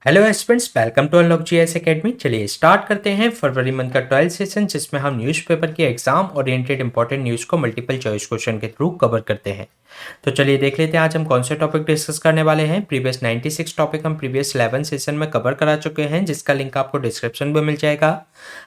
Hello aspirants, welcome to unlock GS academy. चलिए start करते हैं फरवरी मंथ का 12th सेशन, जिसमें हम न्यूज़पेपर के एग्जाम ओरिएंटेड इंपॉर्टेंट न्यूज़ को मल्टीपल चॉइस क्वेश्चन के थ्रू कवर करते हैं। तो चलिए देख लेते हैं आज हम कौन से टॉपिक डिस्कस करने वाले हैं। प्रीवियस 96 टॉपिक हम प्रीवियस 11 सेशन में कवर करा चुके हैं, जिसका लिंक आपको डिस्क्रिप्शन में मिल जाएगा।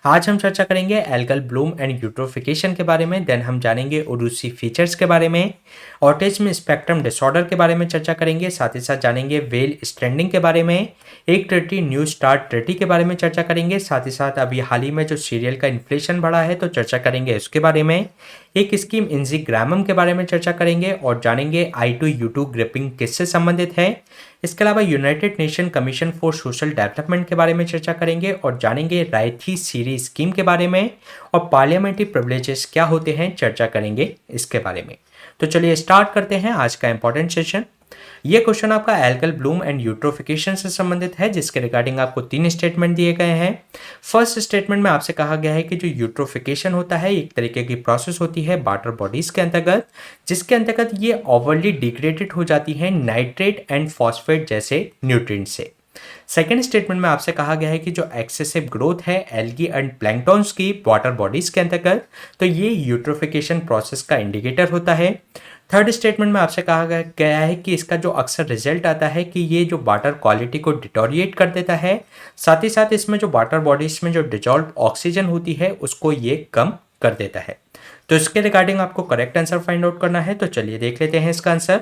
आज हम चर्चा करेंगे एल्गल ब्लूम एंड यूट्रोफिकेशन के बारे में। देन हम जानेंगे उरूसी फीचर्स के बारे में, ऑटिज्म स्पेक्ट्रम डिसऑर्डर के बारे में चर्चा करेंगे। साथ ही साथ जानेंगे वेल स्ट्रेंडिंग के बारे में, एक ट्रिटी न्यू स्टार्ट ट्रिटी के बारे में चर्चा करेंगे। साथ ही साथ अभी हाल ही में जो सीरियल का इन्फ्लेशन बढ़ा है तो चर्चा करेंगे उसके बारे में। एक स्कीम इंजीग्रामम के बारे में चर्चा करेंगे और जानेंगे I2U2 ग्रिपिंग किससे संबंधित है। इसके अलावा United nation commission for social development के बारे में चर्चा करेंगे और जानेंगे रायथी सीरी स्कीम के बारे में। और पार्लियामेंट्री प्रिविलेजेस क्या होते हैं चर्चा करेंगे इसके बारे में। तो चलिए स्टार्ट करते हैं आज का इंपॉर्टेंट सेशन। ये क्वेश्चन आपका एल्गल ब्लूम एंड यूट्रोफिकेशन से संबंधित है, जिसके रिगार्डिंग आपको 3 स्टेटमेंट दिए गए हैं। फर्स्ट स्टेटमेंट में आपसे कहा गया है कि जो यूट्रोफिकेशन होता है एक तरीके की प्रोसेस होती है वाटर बॉडीज के अंतर्गत, जिसके अंतर्गत ये ओवरली डिग्रेडेड हो जाती है नाइट्रेट एंड फॉस्फेट जैसे न्यूट्रिएंट से। सेकेंड स्टेटमेंट में आपसे कहा गया है कि जो एक्सेसिव ग्रोथ है एल्गी एंड प्लैंक्टॉन्स की वाटर बॉडीज के अंतर्गत, तो ये यूट्रोफिकेशन प्रोसेस का इंडिकेटर होता है। थर्ड स्टेटमेंट में आपसे कहा गया है कि इसका जो अक्सर रिजल्ट आता है कि ये जो वाटर क्वालिटी को डिटोरिएट कर देता है, साथ ही साथ इसमें जो वाटर बॉडीज में जो डिजॉल्व ऑक्सीजन होती है उसको ये कम कर देता है। तो इसके रिगार्डिंग आपको करेक्ट आंसर फाइंड आउट करना है। तो चलिए देख लेते हैं इसका आंसर।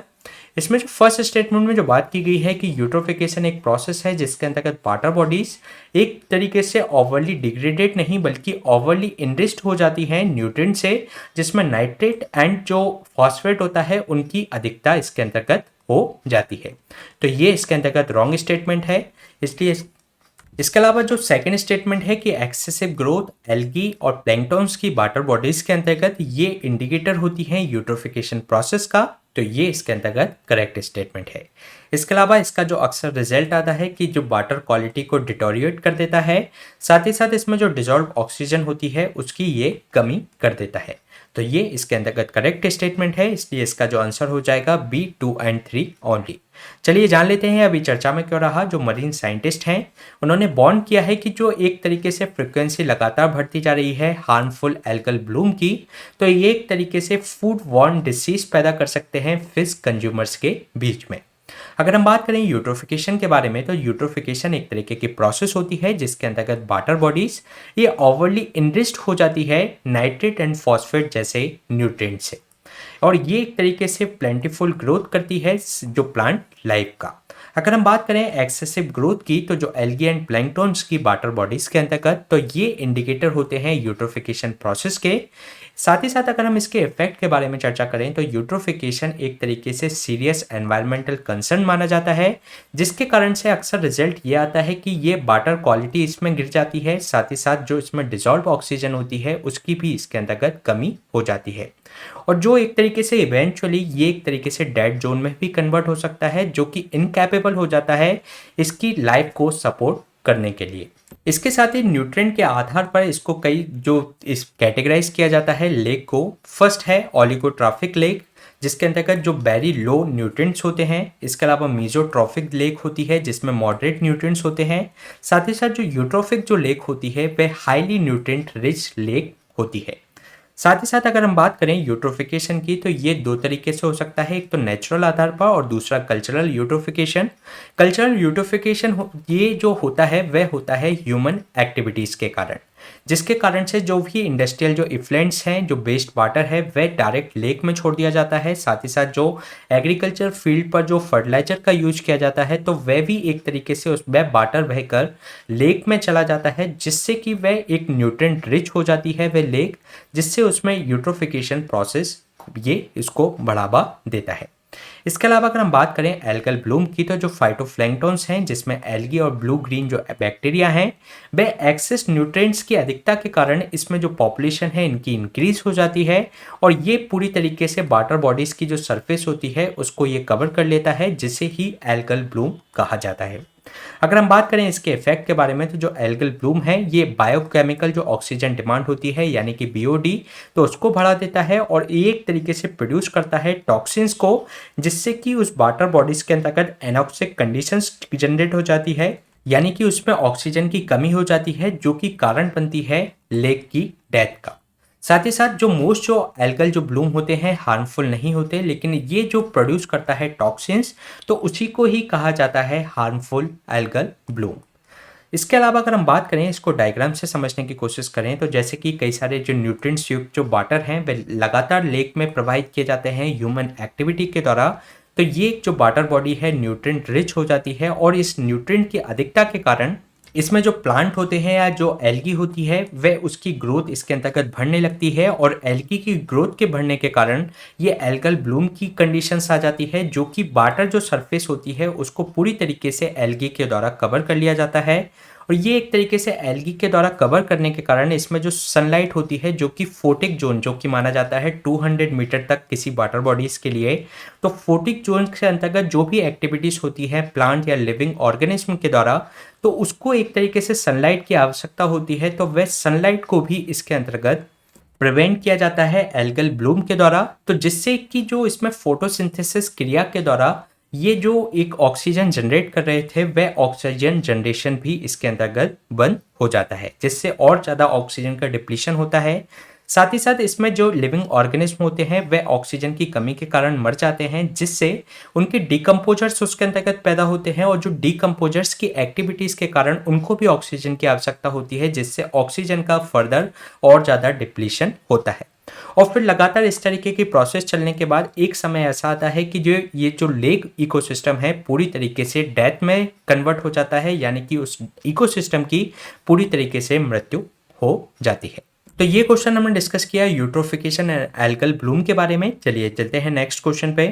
इसमें जो फर्स्ट स्टेटमेंट में जो बात की गई है कि यूट्रोफिकेशन एक प्रोसेस है जिसके अंतर्गत वाटर बॉडीज एक तरीके से ओवरली डिग्रेडेड नहीं बल्कि ओवरली इनरिच्ड हो जाती है न्यूट्रिएंट से, जिसमें नाइट्रेट एंड जो फॉस्फेट होता है उनकी अधिकता इसके अंतर्गत हो जाती है। तो ये इसके अंतर्गत रॉन्ग स्टेटमेंट है। इसलिए इसके अलावा जो सेकंड स्टेटमेंट है कि एक्सेसिव ग्रोथ एल्गी और प्लैंक्टॉन्स की वाटर बॉडीज के अंतर्गत ये इंडिकेटर होती है यूट्रोफिकेशन प्रोसेस का, तो ये इसके अंतर्गत करेक्ट स्टेटमेंट है। इसके अलावा इसका जो अक्सर रिजल्ट आता है कि जो वाटर क्वालिटी को डिटोरिएट कर देता है, साथ ही साथ इसमें जो डिजॉल्व ऑक्सीजन होती है उसकी ये कमी कर देता है। तो ये इसके अंतर्गत करेक्ट स्टेटमेंट है, इसलिए इसका जो आंसर हो जाएगा B 2 एंड 3 ओनली। चलिए जान लेते हैं अभी चर्चा में क्यों रहा। जो मरीन साइंटिस्ट हैं उन्होंने बॉन्ड किया है कि जो एक तरीके से फ्रिक्वेंसी लगातार बढ़ती जा रही है हार्मफुल एल्गल ब्लूम की, तो ये एक तरीके से फूड वॉर्न डिसीज पैदा कर सकते हैं फिश कंज्यूमर्स के बीच में। अगर हम बात करें यूट्रोफिकेशन के बारे में, तो यूट्रोफिकेशन एक तरीके की प्रोसेस होती है जिसके अंतर्गत वाटर बॉडीज ये ओवरली इनरिच्ड हो जाती है नाइट्रेट एंड फॉस्फेट जैसे न्यूट्रिएंट से, और ये एक तरीके से प्लेंटीफुल ग्रोथ करती है जो प्लांट लाइफ का। अगर हम बात करें एक्सेसिव ग्रोथ की, तो जो एल्गी एंड प्लैंक्टॉन्स की वाटर बॉडीज के अंतर्गत, तो ये इंडिकेटर होते हैं यूट्रोफिकेशन प्रोसेस के। साथ ही साथ अगर हम इसके इफेक्ट के बारे में चर्चा करें, तो यूट्रोफिकेशन एक तरीके से सीरियस एनवायरमेंटल कंसर्न माना जाता है, जिसके कारण से अक्सर रिजल्ट ये आता है कि ये वाटर क्वालिटी इसमें गिर जाती है, साथ ही साथ जो इसमें डिजॉल्व ऑक्सीजन होती है उसकी भी इसके अंतर्गत कमी हो जाती है, और जो एक तरीके से इवेंचुअली ये एक तरीके से डेड जोन में भी कन्वर्ट हो सकता है, जो कि इनकैपेबल हो जाता है इसकी लाइफ को सपोर्ट करने के लिए। इसके साथ ही न्यूट्रिएंट के आधार पर इसको कई जो इस कैटेगराइज किया जाता है लेक को। फर्स्ट है ओलिगोट्रॉफिक लेक, जिसके अंतर्गत जो वेरी लो न्यूट्रिएंट्स होते हैं। इसके अलावा मीजोट्रॉफिक लेक होती है जिसमें मॉडरेट न्यूट्रिएंट्स होते हैं। साथ ही साथ जो यूट्रोफिक जो लेक होती है वह हाईली न्यूट्रिएंट रिच लेक होती है। साथ ही साथ अगर हम बात करें यूट्रोफिकेशन की, तो ये दो तरीके से हो सकता है, एक तो नेचुरल आधार पर और दूसरा कल्चरल यूट्रोफिकेशन। कल्चरल यूट्रोफिकेशन ये जो होता है वह होता है ह्यूमन एक्टिविटीज़ के कारण, जिसके कारण से जो भी इंडस्ट्रियल जो इफ्लुएंट्स हैं, जो वेस्ट वाटर है वह डायरेक्ट लेक में छोड़ दिया जाता है। साथ ही साथ जो एग्रीकल्चर फील्ड पर जो फर्टिलाइजर का यूज किया जाता है, तो वह भी एक तरीके से उस वह वाटर बहकर लेक में चला जाता है, जिससे कि वह एक न्यूट्रिएंट रिच हो जाती है वह लेक, जिससे उसमें यूट्रोफिकेशन प्रोसेस ये इसको बढ़ावा देता है। इसके अलावा अगर हम बात करें एल्गल ब्लूम की, तो जो फाइटोप्लैंक्टन्स हैं जिसमें एल्गी और ब्लू ग्रीन जो बैक्टीरिया हैं, वे एक्सेस न्यूट्रिएंट्स की अधिकता के कारण इसमें जो पॉपुलेशन है इनकी इंक्रीज हो जाती है, और ये पूरी तरीके से वाटर बॉडीज की जो सरफेस होती है उसको ये कवर कर लेता है, जिसे ही एल्गल ब्लूम कहा जाता है। अगर हम बात करें इसके इफेक्ट के बारे में, तो जो एल्गल ब्लूम है ये बायोकेमिकल जो ऑक्सीजन डिमांड होती है यानी कि बीओडी, तो उसको बढ़ा देता है और एक तरीके से प्रोड्यूस करता है टॉक्सिन्स को, जिससे कि उस वाटर बॉडीज के अंतर्गत एनॉक्सिक कंडीशंस जनरेट हो जाती है, यानी कि उसमें ऑक्सीजन की कमी हो जाती है जो कि कारण बनती है लेग की डेथ का। साथ ही साथ जो मोस्ट जो एल्गल जो ब्लूम होते हैं हार्मफुल नहीं होते, लेकिन ये जो प्रोड्यूस करता है टॉक्सिन्स, तो उसी को ही कहा जाता है हार्मफुल एल्गल ब्लूम। इसके अलावा अगर हम बात करें, इसको डायग्राम से समझने की कोशिश करें, तो जैसे कि कई सारे जो न्यूट्रिएंट्स युक्त जो वाटर हैं वे लगातार लेक में प्रवाहित किए जाते हैं ह्यूमन एक्टिविटी के द्वारा, तो ये जो वाटर बॉडी है न्यूट्रिएंट रिच हो जाती है और इस न्यूट्रिएंट की अधिकता के कारण इसमें जो प्लांट होते हैं या जो एल्गी होती है वह उसकी ग्रोथ इसके अंतर्गत बढ़ने लगती है, और एल्गी की ग्रोथ के बढ़ने के कारण ये एल्गल ब्लूम की कंडीशंस आ जाती है, जो कि वाटर जो सरफेस होती है उसको पूरी तरीके से एल्गी के द्वारा कवर कर लिया जाता है। और ये एक तरीके से एल्गी के द्वारा कवर करने के कारण इसमें जो सनलाइट होती है, जो कि फोटिक जोन जो कि माना जाता है 200 मीटर तक किसी वाटर बॉडीज के लिए, तो फोटिक जोन के अंतर्गत जो भी एक्टिविटीज होती है प्लांट या लिविंग ऑर्गेनिज्म के द्वारा, तो उसको एक तरीके से सनलाइट की आवश्यकता होती है, तो वह सनलाइट को भी इसके अंतर्गत प्रिवेंट किया जाता है एल्गल ब्लूम के द्वारा, तो जिससे कि जो इसमें फोटोसिंथेसिस क्रिया के द्वारा ये जो एक ऑक्सीजन जनरेट कर रहे थे वह ऑक्सीजन जनरेशन भी इसके अंतर्गत बंद हो जाता है, जिससे और ज़्यादा ऑक्सीजन का डिप्लीशन होता है। साथ ही साथ इसमें जो लिविंग ऑर्गेनिज्म होते हैं वह ऑक्सीजन की कमी के कारण मर जाते हैं, जिससे उनके डिकम्पोजर्स उसके अंतर्गत पैदा होते हैं, और जो डिकम्पोजर्स की एक्टिविटीज़ के कारण उनको भी ऑक्सीजन की आवश्यकता होती है, जिससे ऑक्सीजन का फर्दर और ज़्यादा डिप्लीशन होता है। और फिर लगातार इस तरीके की प्रोसेस चलने के बाद एक समय ऐसा आता है कि जो ये जो लेक इकोसिस्टम है पूरी तरीके से डेथ में कन्वर्ट हो जाता है, यानी कि उस इकोसिस्टम की पूरी तरीके से मृत्यु हो जाती है। तो ये क्वेश्चन हमने डिस्कस किया यूट्रोफिकेशन एंड एल्गल ब्लूम के बारे में। चलिए चलते हैं नेक्स्ट क्वेश्चन पे।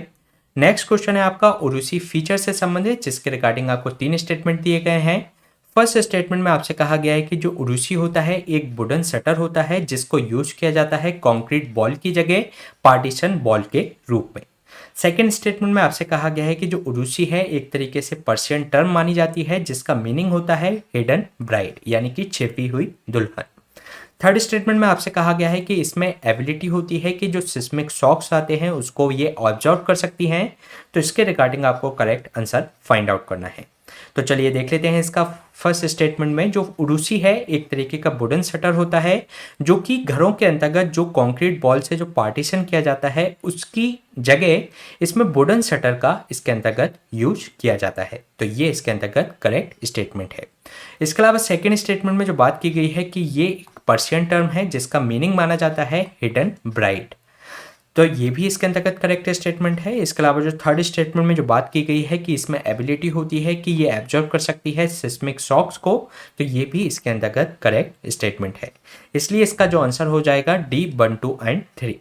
नेक्स्ट क्वेश्चन है आपका उरूसी फीचर से संबंधित, जिसके रिगार्डिंग आपको 3 स्टेटमेंट दिए गए हैं। फर्स्ट स्टेटमेंट में आपसे कहा गया है कि जो उरूसी होता है एक वुडन शटर होता है जिसको यूज किया जाता है कंक्रीट बॉल की जगह पार्टीशन बॉल के रूप में। सेकेंड स्टेटमेंट में आपसे कहा गया है कि जो उरूसी है एक तरीके से पर्शियन टर्म मानी जाती है जिसका मीनिंग होता है हिडन ब्राइड, यानी कि छिपी हुई दुल्हन। थर्ड स्टेटमेंट में आपसे कहा गया है कि इसमें एबिलिटी होती है कि जो सिस्मिक शॉक्स आते हैं उसको ये ऑब्जर्व कर सकती हैं, तो इसके रिगार्डिंग आपको करेक्ट आंसर फाइंड आउट करना है। तो चलिए देख लेते हैं इसका फर्स्ट स्टेटमेंट में। जो उरूसी है एक तरीके का वुडन शटर होता है जो कि घरों के अंतर्गत जो कंक्रीट बॉल से जो पार्टीशन किया जाता है उसकी जगह इसमें वुडन शटर का इसके अंतर्गत यूज किया जाता है, तो ये इसके अंतर्गत करेक्ट स्टेटमेंट है। इसके अलावा सेकेंड स्टेटमेंट में जो बात की गई है कि ये एक पर्शियन टर्म है जिसका मीनिंग माना जाता है हिडन ब्राइड, तो ये भी इसके अंतर्गत करेक्ट स्टेटमेंट है। इसके अलावा जो थर्ड स्टेटमेंट में जो बात की गई है कि इसमें एबिलिटी होती है कि ये एब्जॉर्ब कर सकती है सिस्मिक शॉक्स को, तो ये भी इसके अंतर्गत करेक्ट स्टेटमेंट है। इसलिए इसका जो आंसर हो जाएगा डी 1, 2 एंड 3।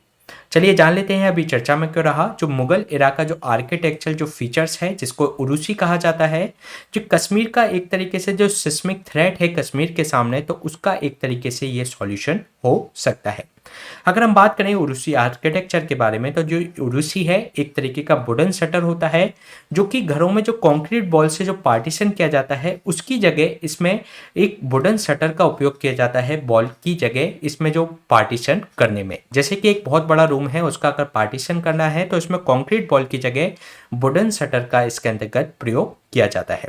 चलिए जान लेते हैं अभी चर्चा में क्यों रहा। जो मुगल इरा का जो आर्किटेक्चरल जो फीचर्स है जिसको उरूसी कहा जाता है, जो कश्मीर का एक तरीके से जो सिस्मिक थ्रेट है कश्मीर के सामने, तो उसका एक तरीके से ये सॉल्यूशन हो सकता है। अगर हम बात करें उरूसी आर्किटेक्चर के बारे में, तो जो उरूसी है एक तरीके का वुडन शटर होता है जो कि घरों में जो कंक्रीट बॉल से जो पार्टीशन किया जाता है उसकी जगह इसमें एक वुडन शटर का उपयोग किया जाता है बॉल की जगह इसमें जो पार्टीशन करने में। जैसे कि एक बहुत बड़ा रूम है उसका अगर पार्टीशन करना है तो इसमें कंक्रीट बॉल की जगह वुडन शटर का इसके अंतर्गत प्रयोग किया जाता है।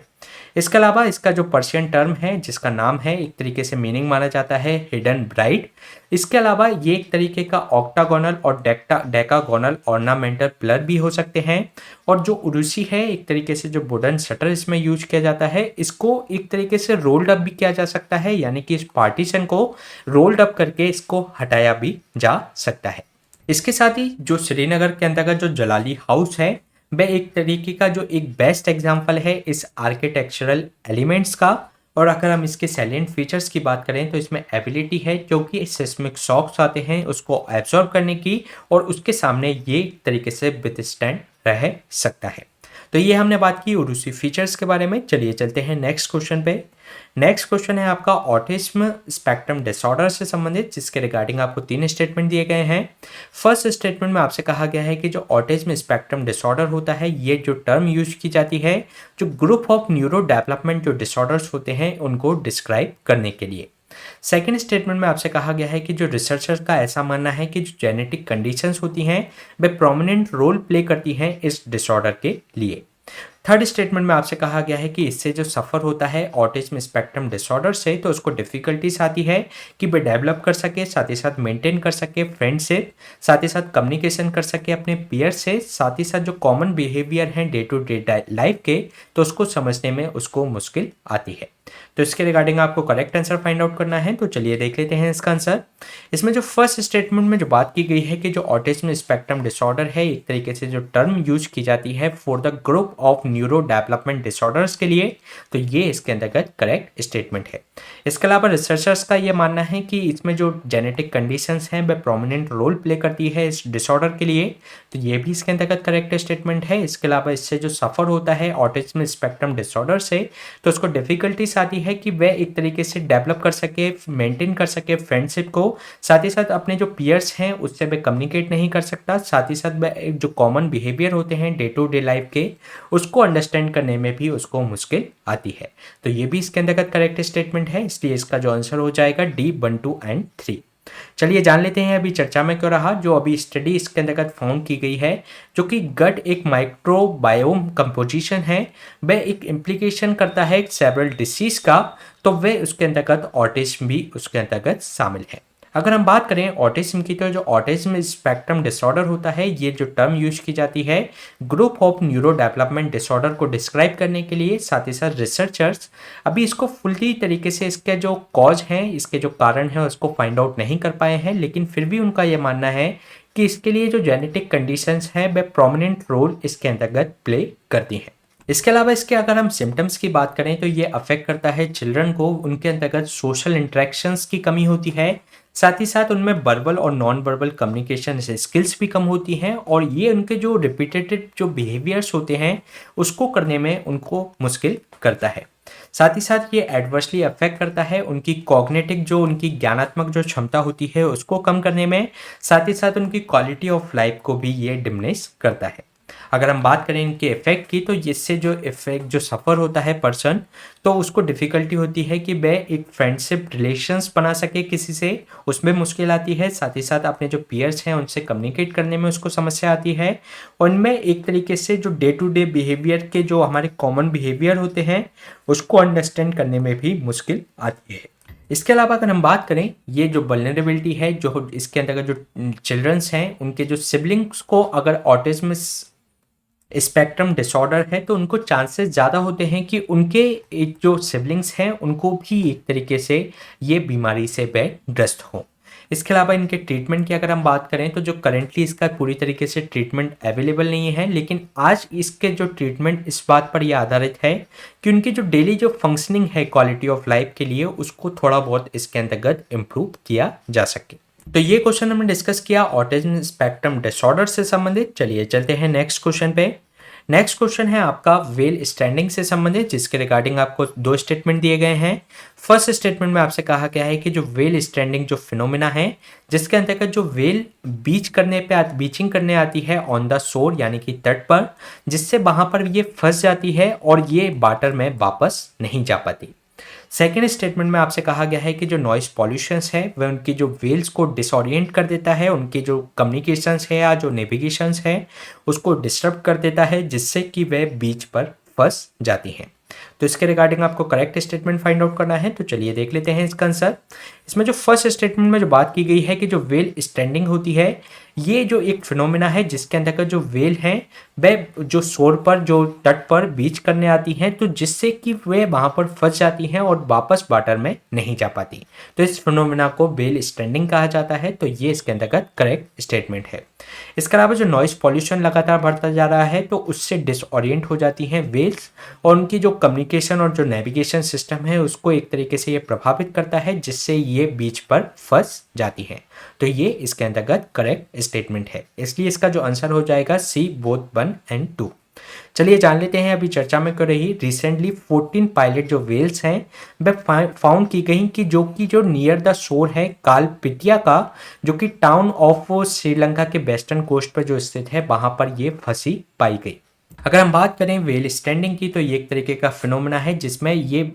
इसके अलावा इसका जो पर्शियन टर्म है जिसका नाम है एक तरीके से मीनिंग माना जाता है हिडन ब्राइड। इसके अलावा ये एक तरीके का ऑक्टागोनल और डेकागोनल ऑर्नामेंटल पिलर भी हो सकते हैं। और जो उरूसी है एक तरीके से जो वुडन शटर इसमें यूज किया जाता है, इसको एक तरीके से रोल्ड अप भी किया जा सकता है, यानी कि इस पार्टीशन को रोल्ड अप करके इसको हटाया भी जा सकता है। इसके साथ ही जो श्रीनगर के अंतर्गत जो जलाली हाउस है वह एक तरीके का जो एक बेस्ट एग्जाम्पल है इस आर्किटेक्चरल एलिमेंट्स का। और अगर हम इसके सैलिएंट फीचर्स की बात करें तो इसमें एबिलिटी है क्योंकि सिस्मिक शॉक्स आते हैं उसको एब्जॉर्ब करने की, और उसके सामने ये एक तरीके से विथस्टैंड रह सकता है। तो ये हमने बात की उरूसी फीचर्स के बारे में। चलिए चलते हैं नेक्स्ट क्वेश्चन पे। नेक्स्ट क्वेश्चन है आपका ऑटिज्म स्पेक्ट्रम डिसऑर्डर से संबंधित, जिसके रिगार्डिंग आपको 3 स्टेटमेंट दिए गए हैं। फर्स्ट स्टेटमेंट में आपसे कहा गया है कि जो ऑटिज्म स्पेक्ट्रम डिसऑर्डर होता है ये जो टर्म यूज की जाती है जो ग्रुप ऑफ न्यूरो डेवलपमेंट जो डिसऑर्डर्स होते हैं उनको डिस्क्राइब करने के लिए। सेकेंड स्टेटमेंट में आपसे कहा गया है कि जो रिसर्चर का ऐसा मानना है कि जो जेनेटिक कंडीशंस होती हैं वे प्रोमिनेंट रोल प्ले करती हैं इस डिसऑर्डर के लिए। थर्ड स्टेटमेंट में आपसे कहा गया है कि इससे जो सफ़र होता है ऑटिज्म स्पेक्ट्रम डिसऑर्डर से, तो उसको डिफ़िकल्टीज आती है कि वह डेवलप कर सके, साथ ही साथ मेंटेन कर सके फ्रेंडशिप, साथ ही साथ कम्युनिकेशन कर सके अपने पीयर से, साथ ही साथ जो कॉमन बिहेवियर हैं डे टू डे लाइफ के, तो उसको समझने में उसको मुश्किल आती है। तो इसके रिगार्डिंग आपको करेक्ट आंसर फाइंड आउट करना है, तो चलिए देख लेते हैं इसका आंसर। इसमें जो फर्स्ट स्टेटमेंट में जो बात की गई है कि जो ऑटिज्म स्पेक्ट्रम डिसऑर्डर है, एक तरीके से जो टर्म यूज की जाती है for the group of neuro development disorders के लिए, तो ये इसके अंतर्गत करेक्ट स्टेटमेंट है। इसके अलावा रिसर्चर्स का ये मानना है कि इसमें जो जेनेटिक कंडीशंस हैं वह प्रोमिनेंट रोल प्ले करती है इस डिसऑर्डर के लिए, तो ये भी इसके अंतर्गत करेक्ट स्टेटमेंट है। इसके अलावा इससे जो सफ़र होता है ऑटिज्म स्पेक्ट्रम डिसऑर्डर से, तो उसको डिफिकल्टीज आती है कि वह एक तरीके से डेवलप कर सके, मेंटेन कर सके फ्रेंडशिप को, साथ ही साथ अपने जो पीयर्स हैं उससे वह कम्युनिकेट नहीं कर सकता, साथ ही साथ वह जो कॉमन बिहेवियर होते हैं डे टू डे लाइफ के, उसको अंडरस्टैंड करने में भी उसको मुश्किल आती है। तो ये भी इसके अंतर्गत करेक्ट स्टेटमेंट है, इसलिए इसका जो आंसर हो जाएगा डी 1, 2 एंड 3। चलिए जान लेते हैं अभी चर्चा में क्यों रहा, जो अभी स्टडी इसके अंतर्गत फाउंड की गई है, जो कि गट एक माइक्रोबायोम कंपोजिशन है, वह एक इम्प्लीकेशन करता है सेवरल डिसीज का, तो वह उसके अंतर्गत ऑटिज्म भी उसके अंतर्गत शामिल है। अगर हम बात करें ऑटिज्म की, तो जो ऑटिज्म स्पेक्ट्रम डिसऑर्डर होता है, ये जो टर्म यूज की जाती है group of neuro development disorder को डिस्क्राइब करने के लिए, साथ ही साथ रिसर्चर्स अभी इसको फुल्ली तरीके से इसके जो कॉज हैं, इसके जो कारण हैं उसको फाइंड आउट नहीं कर पाए हैं, लेकिन फिर भी उनका ये मानना है कि इसके लिए जो जेनेटिक कंडीशंस हैं वह प्रोमिनेंट रोल इसके अंतर्गत प्ले करती हैं। इसके अलावा इसके अगर हम सिम्टम्स की बात करें, तो ये अफेक्ट करता है चिल्ड्रन को, उनके अंतर्गत सोशल इंटरेक्शंस की कमी होती है, साथ ही साथ उनमें वर्बल और नॉन वर्बल कम्युनिकेशन स्किल्स भी कम होती हैं, और ये उनके जो रिपीटेटिव जो बिहेवियर्स होते हैं उसको करने में उनको मुश्किल करता है। साथ ही साथ ये एडवर्सली अफेक्ट करता है उनकी कॉग्निटिव जो उनकी ज्ञानात्मक जो क्षमता होती है उसको कम करने में, साथ ही साथ उनकी क्वालिटी ऑफ लाइफ को भी ये डिमिनिश करता है। अगर हम बात करें इनके इफेक्ट की, तो इससे जो इफेक्ट जो सफ़र होता है पर्सन, तो उसको डिफ़िकल्टी होती है कि वह एक फ्रेंडशिप रिलेशंस बना सके किसी से, उसमें मुश्किल आती है, साथ ही साथ अपने जो पीयर्स हैं उनसे कम्युनिकेट करने में उसको समस्या आती है, उनमें एक तरीके से जो डे टू डे बिहेवियर के जो हमारे कॉमन बिहेवियर होते हैं उसको अंडरस्टैंड करने में भी मुश्किल आती है। इसके अलावा अगर हम बात करें, ये जो वल्नरेबिलिटी है जो इसके अंतर्गत जो चिल्ड्रंस हैं उनके जो सिबलिंग्स को अगर ऑटिज्म स्पेक्ट्रम डिसऑर्डर है, तो उनको चांसेस ज़्यादा होते हैं कि उनके एक जो सिबलिंग्स हैं उनको भी एक तरीके से ये बीमारी से वे ग्रस्त हों। इसके अलावा इनके ट्रीटमेंट की अगर हम बात करें, तो जो करेंटली इसका पूरी तरीके से ट्रीटमेंट अवेलेबल नहीं है, लेकिन आज इसके जो ट्रीटमेंट इस बात पर यह आधारित है कि उनकी जो डेली जो फंक्शनिंग है क्वालिटी ऑफ लाइफ के लिए उसको थोड़ा बहुत इसके अंतर्गत इम्प्रूव किया जा सके। तो ये क्वेश्चन हमने डिस्कस किया ऑटिज्म स्पेक्ट्रम डिसऑर्डर से संबंधित। चलिए चलते हैं नेक्स्ट क्वेश्चन पे। नेक्स्ट क्वेश्चन है आपका वेल स्टैंडिंग से संबंधित, जिसके रिगार्डिंग आपको दो स्टेटमेंट दिए गए हैं। फर्स्ट स्टेटमेंट में आपसे कहा गया है कि जो वेल स्टैंडिंग जो फिनोमिना है, जिसके अंतर्गत जो वेल बीचिंग करने आती है ऑन द शोर यानी कि तट पर, जिससे वहां पर ये फंस जाती है और ये वाटर में वापस नहीं जा पाती। सेकेंड स्टेटमेंट में आपसे कहा गया है कि जो नॉइस पॉल्यूशंस है वह उनकी जो वेल्स को डिसोरिएंट कर देता है, उनकी जो कम्युनिकेशंस है या जो नेविगेशंस है उसको डिस्टर्ब कर देता है, जिससे कि वह बीच पर फंस जाती हैं। तो इसके रिगार्डिंग आपको करेक्ट स्टेटमेंट फाइंड आउट करना है, तो चलिए देख लेते हैं इसका आंसर। इसमें जो फर्स्ट स्टेटमेंट में जो बात की गई है कि जो वेल स्टैंडिंग होती है, ये जो एक फिनोमिना है जिसके अंतर्गत जो वेल हैं वह जो शोर पर जो तट पर बीच करने आती हैं, तो जिससे कि वे वहां पर फंस जाती हैं और वापस वाटर में नहीं जा पाती, तो इस फिनोमिना को वेल स्टैंडिंग कहा जाता है। तो ये इसके अंतर्गत करेक्ट स्टेटमेंट है। इसके अलावा जो नॉइस पॉल्यूशन लगातार बढ़ता जा रहा है, तो उससे डिसओरिएंट हो जाती हैं वेल्स, और उनकी जो कम्युनिकेशन और जो नेविगेशन सिस्टम है उसको एक तरीके से ये प्रभावित करता है, जिससे ये बीच पर फंस जाती हैं। तो ये इसके अंतर्गत करेक्ट स्टेटमेंट है, इसलिए इसका जो आंसर हो जाएगा सी बोथ 1 एंड 2। चलिए जान लेते हैं अभी चर्चा में कर रही रिसेंटली 14 पायलट जो वेल्स हैं वह फाउंड की गई कि जो नियर द शोर है कालपिटिया का, जो कि टाउन ऑफ श्रीलंका के वेस्टर्न कोस्ट पर जो स्थित है, वहां पर ये फंसी पाई गई। अगर हम बात करें वेल स्टैंडिंग की, तो ये एक तरीके का फिनोमेना है जिसमें ये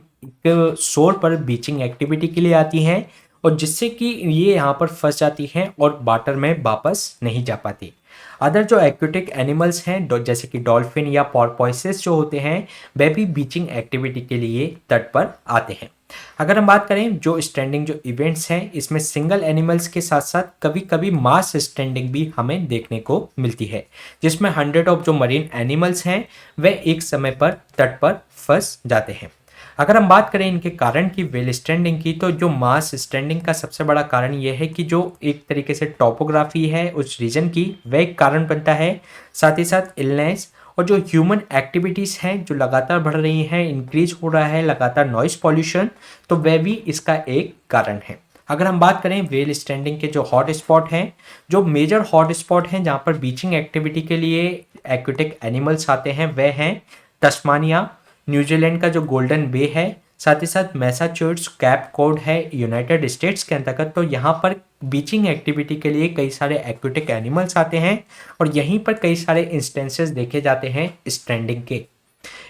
शोर पर बीचिंग एक्टिविटी के लिए आती हैं, और जिससे कि ये यहाँ पर फंस जाती हैं और वाटर में वापस नहीं जा पाती। अदर जो एक्वेटिक एनिमल्स हैं जैसे कि डॉल्फिन या पोर्पोइसेस जो होते हैं वे भी बीचिंग एक्टिविटी के लिए तट पर आते हैं। अगर हम बात करें जो स्टैंडिंग जो इवेंट्स हैं इसमें सिंगल एनिमल्स के साथ साथ कभी कभी मास स्टैंडिंग भी हमें देखने को मिलती है, जिसमें 100 ऑफ जो मरीन एनिमल्स हैं वे एक समय पर तट पर फंस जाते हैं। अगर हम बात करें इनके कारण की व्हेल स्टैंडिंग की, तो जो मास स्टैंडिंग का सबसे बड़ा कारण यह है कि जो एक तरीके से टोपोग्राफी है उस रीजन की वह एक कारण बनता है। साथ ही साथ इलनेस और जो ह्यूमन एक्टिविटीज़ हैं जो लगातार बढ़ रही हैं, इंक्रीज हो रहा है लगातार नॉइस पॉल्यूशन, तो वह भी इसका एक कारण है। अगर हम बात करें व्हेल स्टैंडिंग के जो हॉट स्पॉट हैं, जो मेजर हॉट स्पॉट हैं जहाँ पर बीचिंग एक्टिविटी के लिए एक्वेटिक एनिमल्स आते हैं वह हैं तस्मानिया, न्यूजीलैंड का जो गोल्डन बे है, साथ ही साथ मैसाचुसेट्स, कैप कॉड है यूनाइटेड स्टेट्स के अंतर्गत। तो यहाँ पर बीचिंग एक्टिविटी के लिए कई सारे एक्वेटिक एनिमल्स आते हैं और यहीं पर कई सारे इंस्टेंसेस देखे जाते हैं स्ट्रैंडिंग के।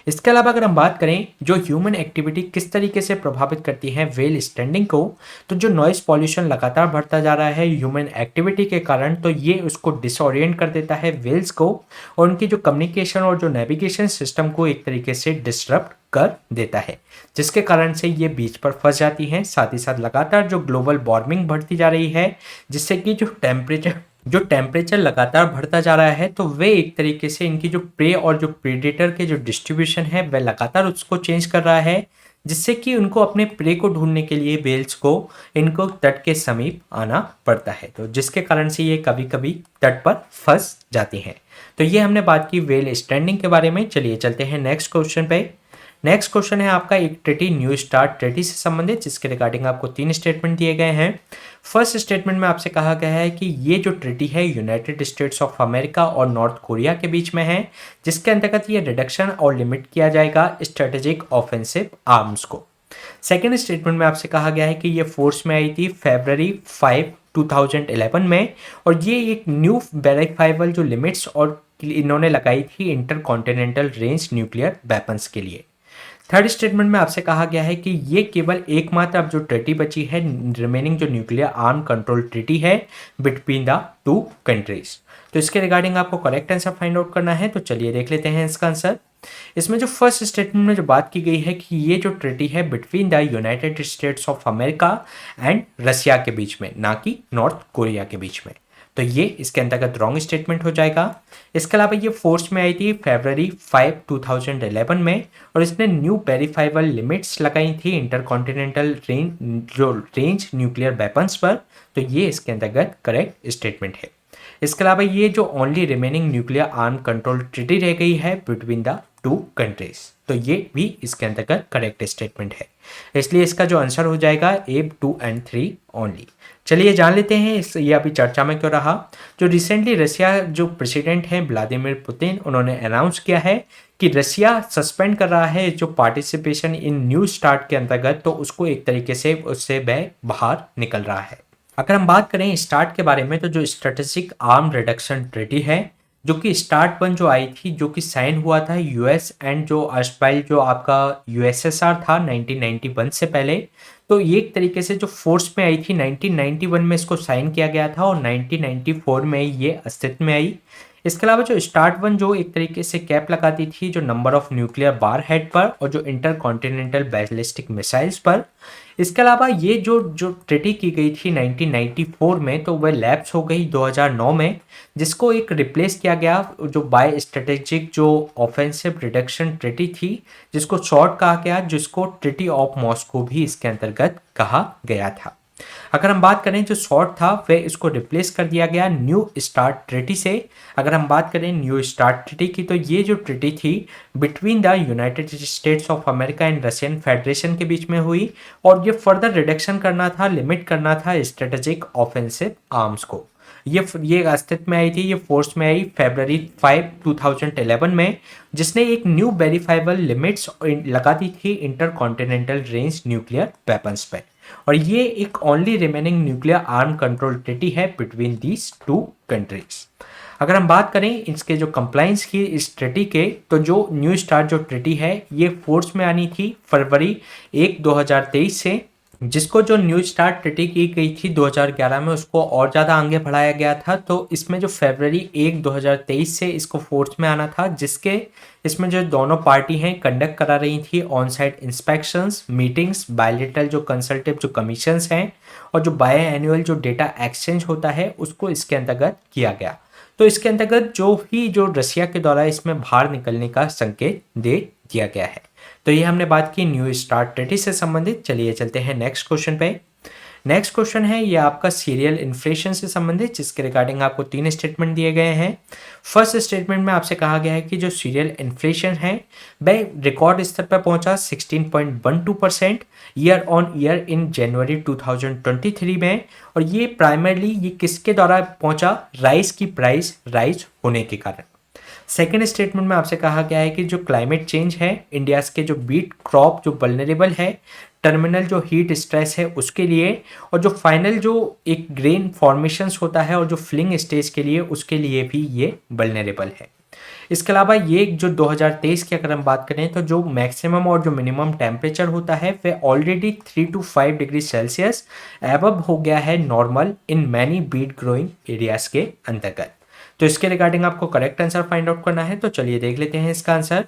इसके अलावा अगर हम बात करें जो ह्यूमन एक्टिविटी किस तरीके से प्रभावित करती है व्हेल स्टैंडिंग को, तो जो नॉइस पॉल्यूशन लगातार बढ़ता जा रहा है ह्यूमन एक्टिविटी के कारण, तो ये उसको डिसओरिएंट कर देता है व्हेल्स को और उनकी जो कम्युनिकेशन और जो नेविगेशन सिस्टम को एक तरीके से डिसरप्ट कर देता है, जिसके कारण से ये बीच पर फंस जाती हैं। साथ ही साथ लगातार जो ग्लोबल वार्मिंग बढ़ती जा रही है, जिससे कि जो टेम्परेचर लगातार बढ़ता जा रहा है, तो वे एक तरीके से इनकी जो प्रे और जो प्रेडेटर के जो डिस्ट्रीब्यूशन है वह लगातार उसको चेंज कर रहा है, जिससे कि उनको अपने प्रे को ढूंढने के लिए व्हेल्स को इनको तट के समीप आना पड़ता है, तो जिसके कारण से ये कभी कभी तट पर फंस जाती हैं। तो ये हमने बात की व्हेल स्टैंडिंग के बारे में। चलिए चलते हैं नेक्स्ट क्वेश्चन पे। नेक्स्ट क्वेश्चन है आपका एक ट्रीटी, न्यू स्टार्ट ट्रीटी से संबंधित, जिसके रिगार्डिंग आपको 3 स्टेटमेंट दिए गए हैं। फर्स्ट स्टेटमेंट में आपसे कहा गया है कि ये जो ट्रीटी है यूनाइटेड स्टेट्स ऑफ अमेरिका और नॉर्थ कोरिया के बीच में है, जिसके अंतर्गत ये रिडक्शन और लिमिट किया जाएगा स्ट्रेटेजिक ऑफेंसिव आर्म्स को। सेकेंड स्टेटमेंट में आपसे कहा गया है कि ये फोर्स में आई थी February 5, 2011 में, और ये एक न्यू वेरीफाइबल जो लिमिट्स और इन्होंने लगाई थी इंटरकॉन्टिनेंटल रेंज न्यूक्लियर वेपन्स के लिए। थर्ड स्टेटमेंट में आपसे कहा गया है कि ये केवल एकमात्र अब जो ट्रीटी बची है, रिमेनिंग जो न्यूक्लियर आर्म कंट्रोल ट्रीटी है बिटवीन द 2 कंट्रीज। तो इसके रिगार्डिंग आपको करेक्ट आंसर फाइंड आउट करना है, तो चलिए देख लेते हैं इसका आंसर। इसमें जो फर्स्ट स्टेटमेंट में जो बात की गई है कि ये जो ट्रीटी है between the United States of America and Russia के बीच में, ना कि नॉर्थ कोरिया के बीच में, तो ये इसके अंतर्गत रॉन्ग स्टेटमेंट हो जाएगा। इसके अलावा ये फोर्स में आई थी February 5, 2011 में, और इसने न्यू वेरीफाइबल लिमिट्स लगाई थी इंटरकॉन्टिनेंटल रेंज न्यूक्लियर वेपन्स पर, तो ये इसके अंतर्गत करेक्ट स्टेटमेंट है। इसके अलावा ये जो only remaining nuclear arm control treaty रह गई है बिटवीन द 2 कंट्रीज, तो ये भी इसके अंतर्गत करेक्ट स्टेटमेंट है। इसलिए इसका जो आंसर हो जाएगा A, 2 and 3 ओनली। चलिए जान लेते हैं ये अभी चर्चा में क्यों रहा। जो रिसेंटली रसिया जो प्रेसिडेंट हैं व्लादिमीर पुतिन, उन्होंने अनाउंस किया है कि रसिया सस्पेंड कर रहा है जो पार्टिसिपेशन इन न्यू स्टार्ट के अंतर्गत, तो उसको एक तरीके से उससे वह बाहर निकल रहा है। अगर हम बात करें स्टार्ट के बारे में, तो जो स्ट्रेटेजिक आर्म रिडक्शन ट्रीटी है, जो कि स्टार्ट 1 जो आई थी, जो कि साइन हुआ था यूएस एंड जो अर्स्टाइल जो आपका यूएसएसआर था 1991 से पहले, तो ये एक तरीके से जो फोर्स में आई थी 1991 में इसको साइन किया गया था और 1994 में ये अस्तित्व में आई। इसके अलावा जो स्टार्ट 1 जो एक तरीके से कैप लगाती थी जो number of nuclear war head पर और जो इंटरकॉन्टिनेंटल बैलिस्टिक मिसाइल्स पर। इसके अलावा ये जो ट्रीटी की गई थी 1994 में, तो वह लैप्स हो गई 2009 में, जिसको एक रिप्लेस किया गया जो बाय स्ट्रेटेजिक जो ऑफेंसिव रिडक्शन ट्रीटी थी, जिसको शॉर्ट कहा गया, जिसको ट्रीटी ऑफ मॉस्को भी इसके अंतर्गत कहा गया था। अगर हम बात करें जो शॉर्ट था वह इसको रिप्लेस कर दिया गया न्यू स्टार्ट ट्रीटी से। अगर हम बात करें न्यू स्टार्ट ट्रीटी की, तो ये जो ट्रीटी थी between the United States of America and Russian federation के बीच में हुई, और ये फर्दर रिडक्शन करना था, लिमिट करना था स्ट्रेटेजिक ऑफेंसिव आर्म्स को। ये अस्तित्व में आई थी, ये फोर्स में आई February 5, 2011 में, जिसने एक न्यू वेरीफाइबल लिमिट्स लगा दी थी इंटरकॉन्टिनेंटल रेंज न्यूक्लियर वेपन्स पे, और ये एक only remaining nuclear arm control treaty है बिटवीन दीज 2 कंट्रीज। अगर हम बात करें इसके जो कंप्लाइंस की इस ट्रीटी के, तो जो न्यू स्टार्ट जो ट्रीटी है ये फोर्स में आनी थी February 1, 2023 से, जिसको जो न्यू स्टार्ट ट्रीटी की गई थी 2011 में, उसको और ज़्यादा आगे बढ़ाया गया था। तो इसमें जो फरवरी 1 2023 से इसको फोर्स में आना था, जिसके इसमें जो दोनों पार्टी हैं कंडक्ट करा रही थी on site inspections, meetings, bilateral जो कंसल्टिव जो कमीशंस हैं और जो बाय एनुअल जो डेटा एक्सचेंज होता है उसको इसके अंतर्गत किया गया। तो इसके अंतर्गत जो रसिया के द्वारा इसमें बाहर निकलने का संकेत दे दिया गया है। तो ये हमने बात की न्यू स्टार्ट ट्रीटी से संबंधित। चलिए चलते हैं नेक्स्ट क्वेश्चन पे। नेक्स्ट क्वेश्चन है ये आपका सीरियल इन्फ्लेशन से संबंधित, जिसके रिगार्डिंग आपको 3 स्टेटमेंट दिए गए हैं। फर्स्ट स्टेटमेंट में आपसे कहा गया है कि जो सीरियल इन्फ्लेशन है वह रिकॉर्ड स्तर पर पहुंचा 16.12% ईयर ऑन ईयर इन जनवरी 2023 में, और ये प्राइमरली ये किसके द्वारा पहुंचा? राइस की प्राइस राइज होने के कारण। सेकेंड स्टेटमेंट में आपसे कहा गया है कि जो क्लाइमेट चेंज है, इंडिया के जो बीट क्रॉप जो वल्नरेबल है, टर्मिनल जो हीट स्ट्रेस है उसके लिए, और जो फाइनल जो एक ग्रेन फॉर्मेशंस होता है और जो फिलिंग स्टेज के लिए, उसके लिए भी ये वल्नरेबल है। इसके अलावा ये जो 2023 की अगर हम बात करें तो जो मैक्सिमम और जो मिनिमम टेम्परेचर होता है वह already 3 to 5 degree Celsius above हो गया है normal in many beet growing areas के अंतर्गत। तो इसके रिगार्डिंग आपको करेक्ट आंसर फाइंड आउट करना है। तो चलिए देख लेते हैं इसका आंसर।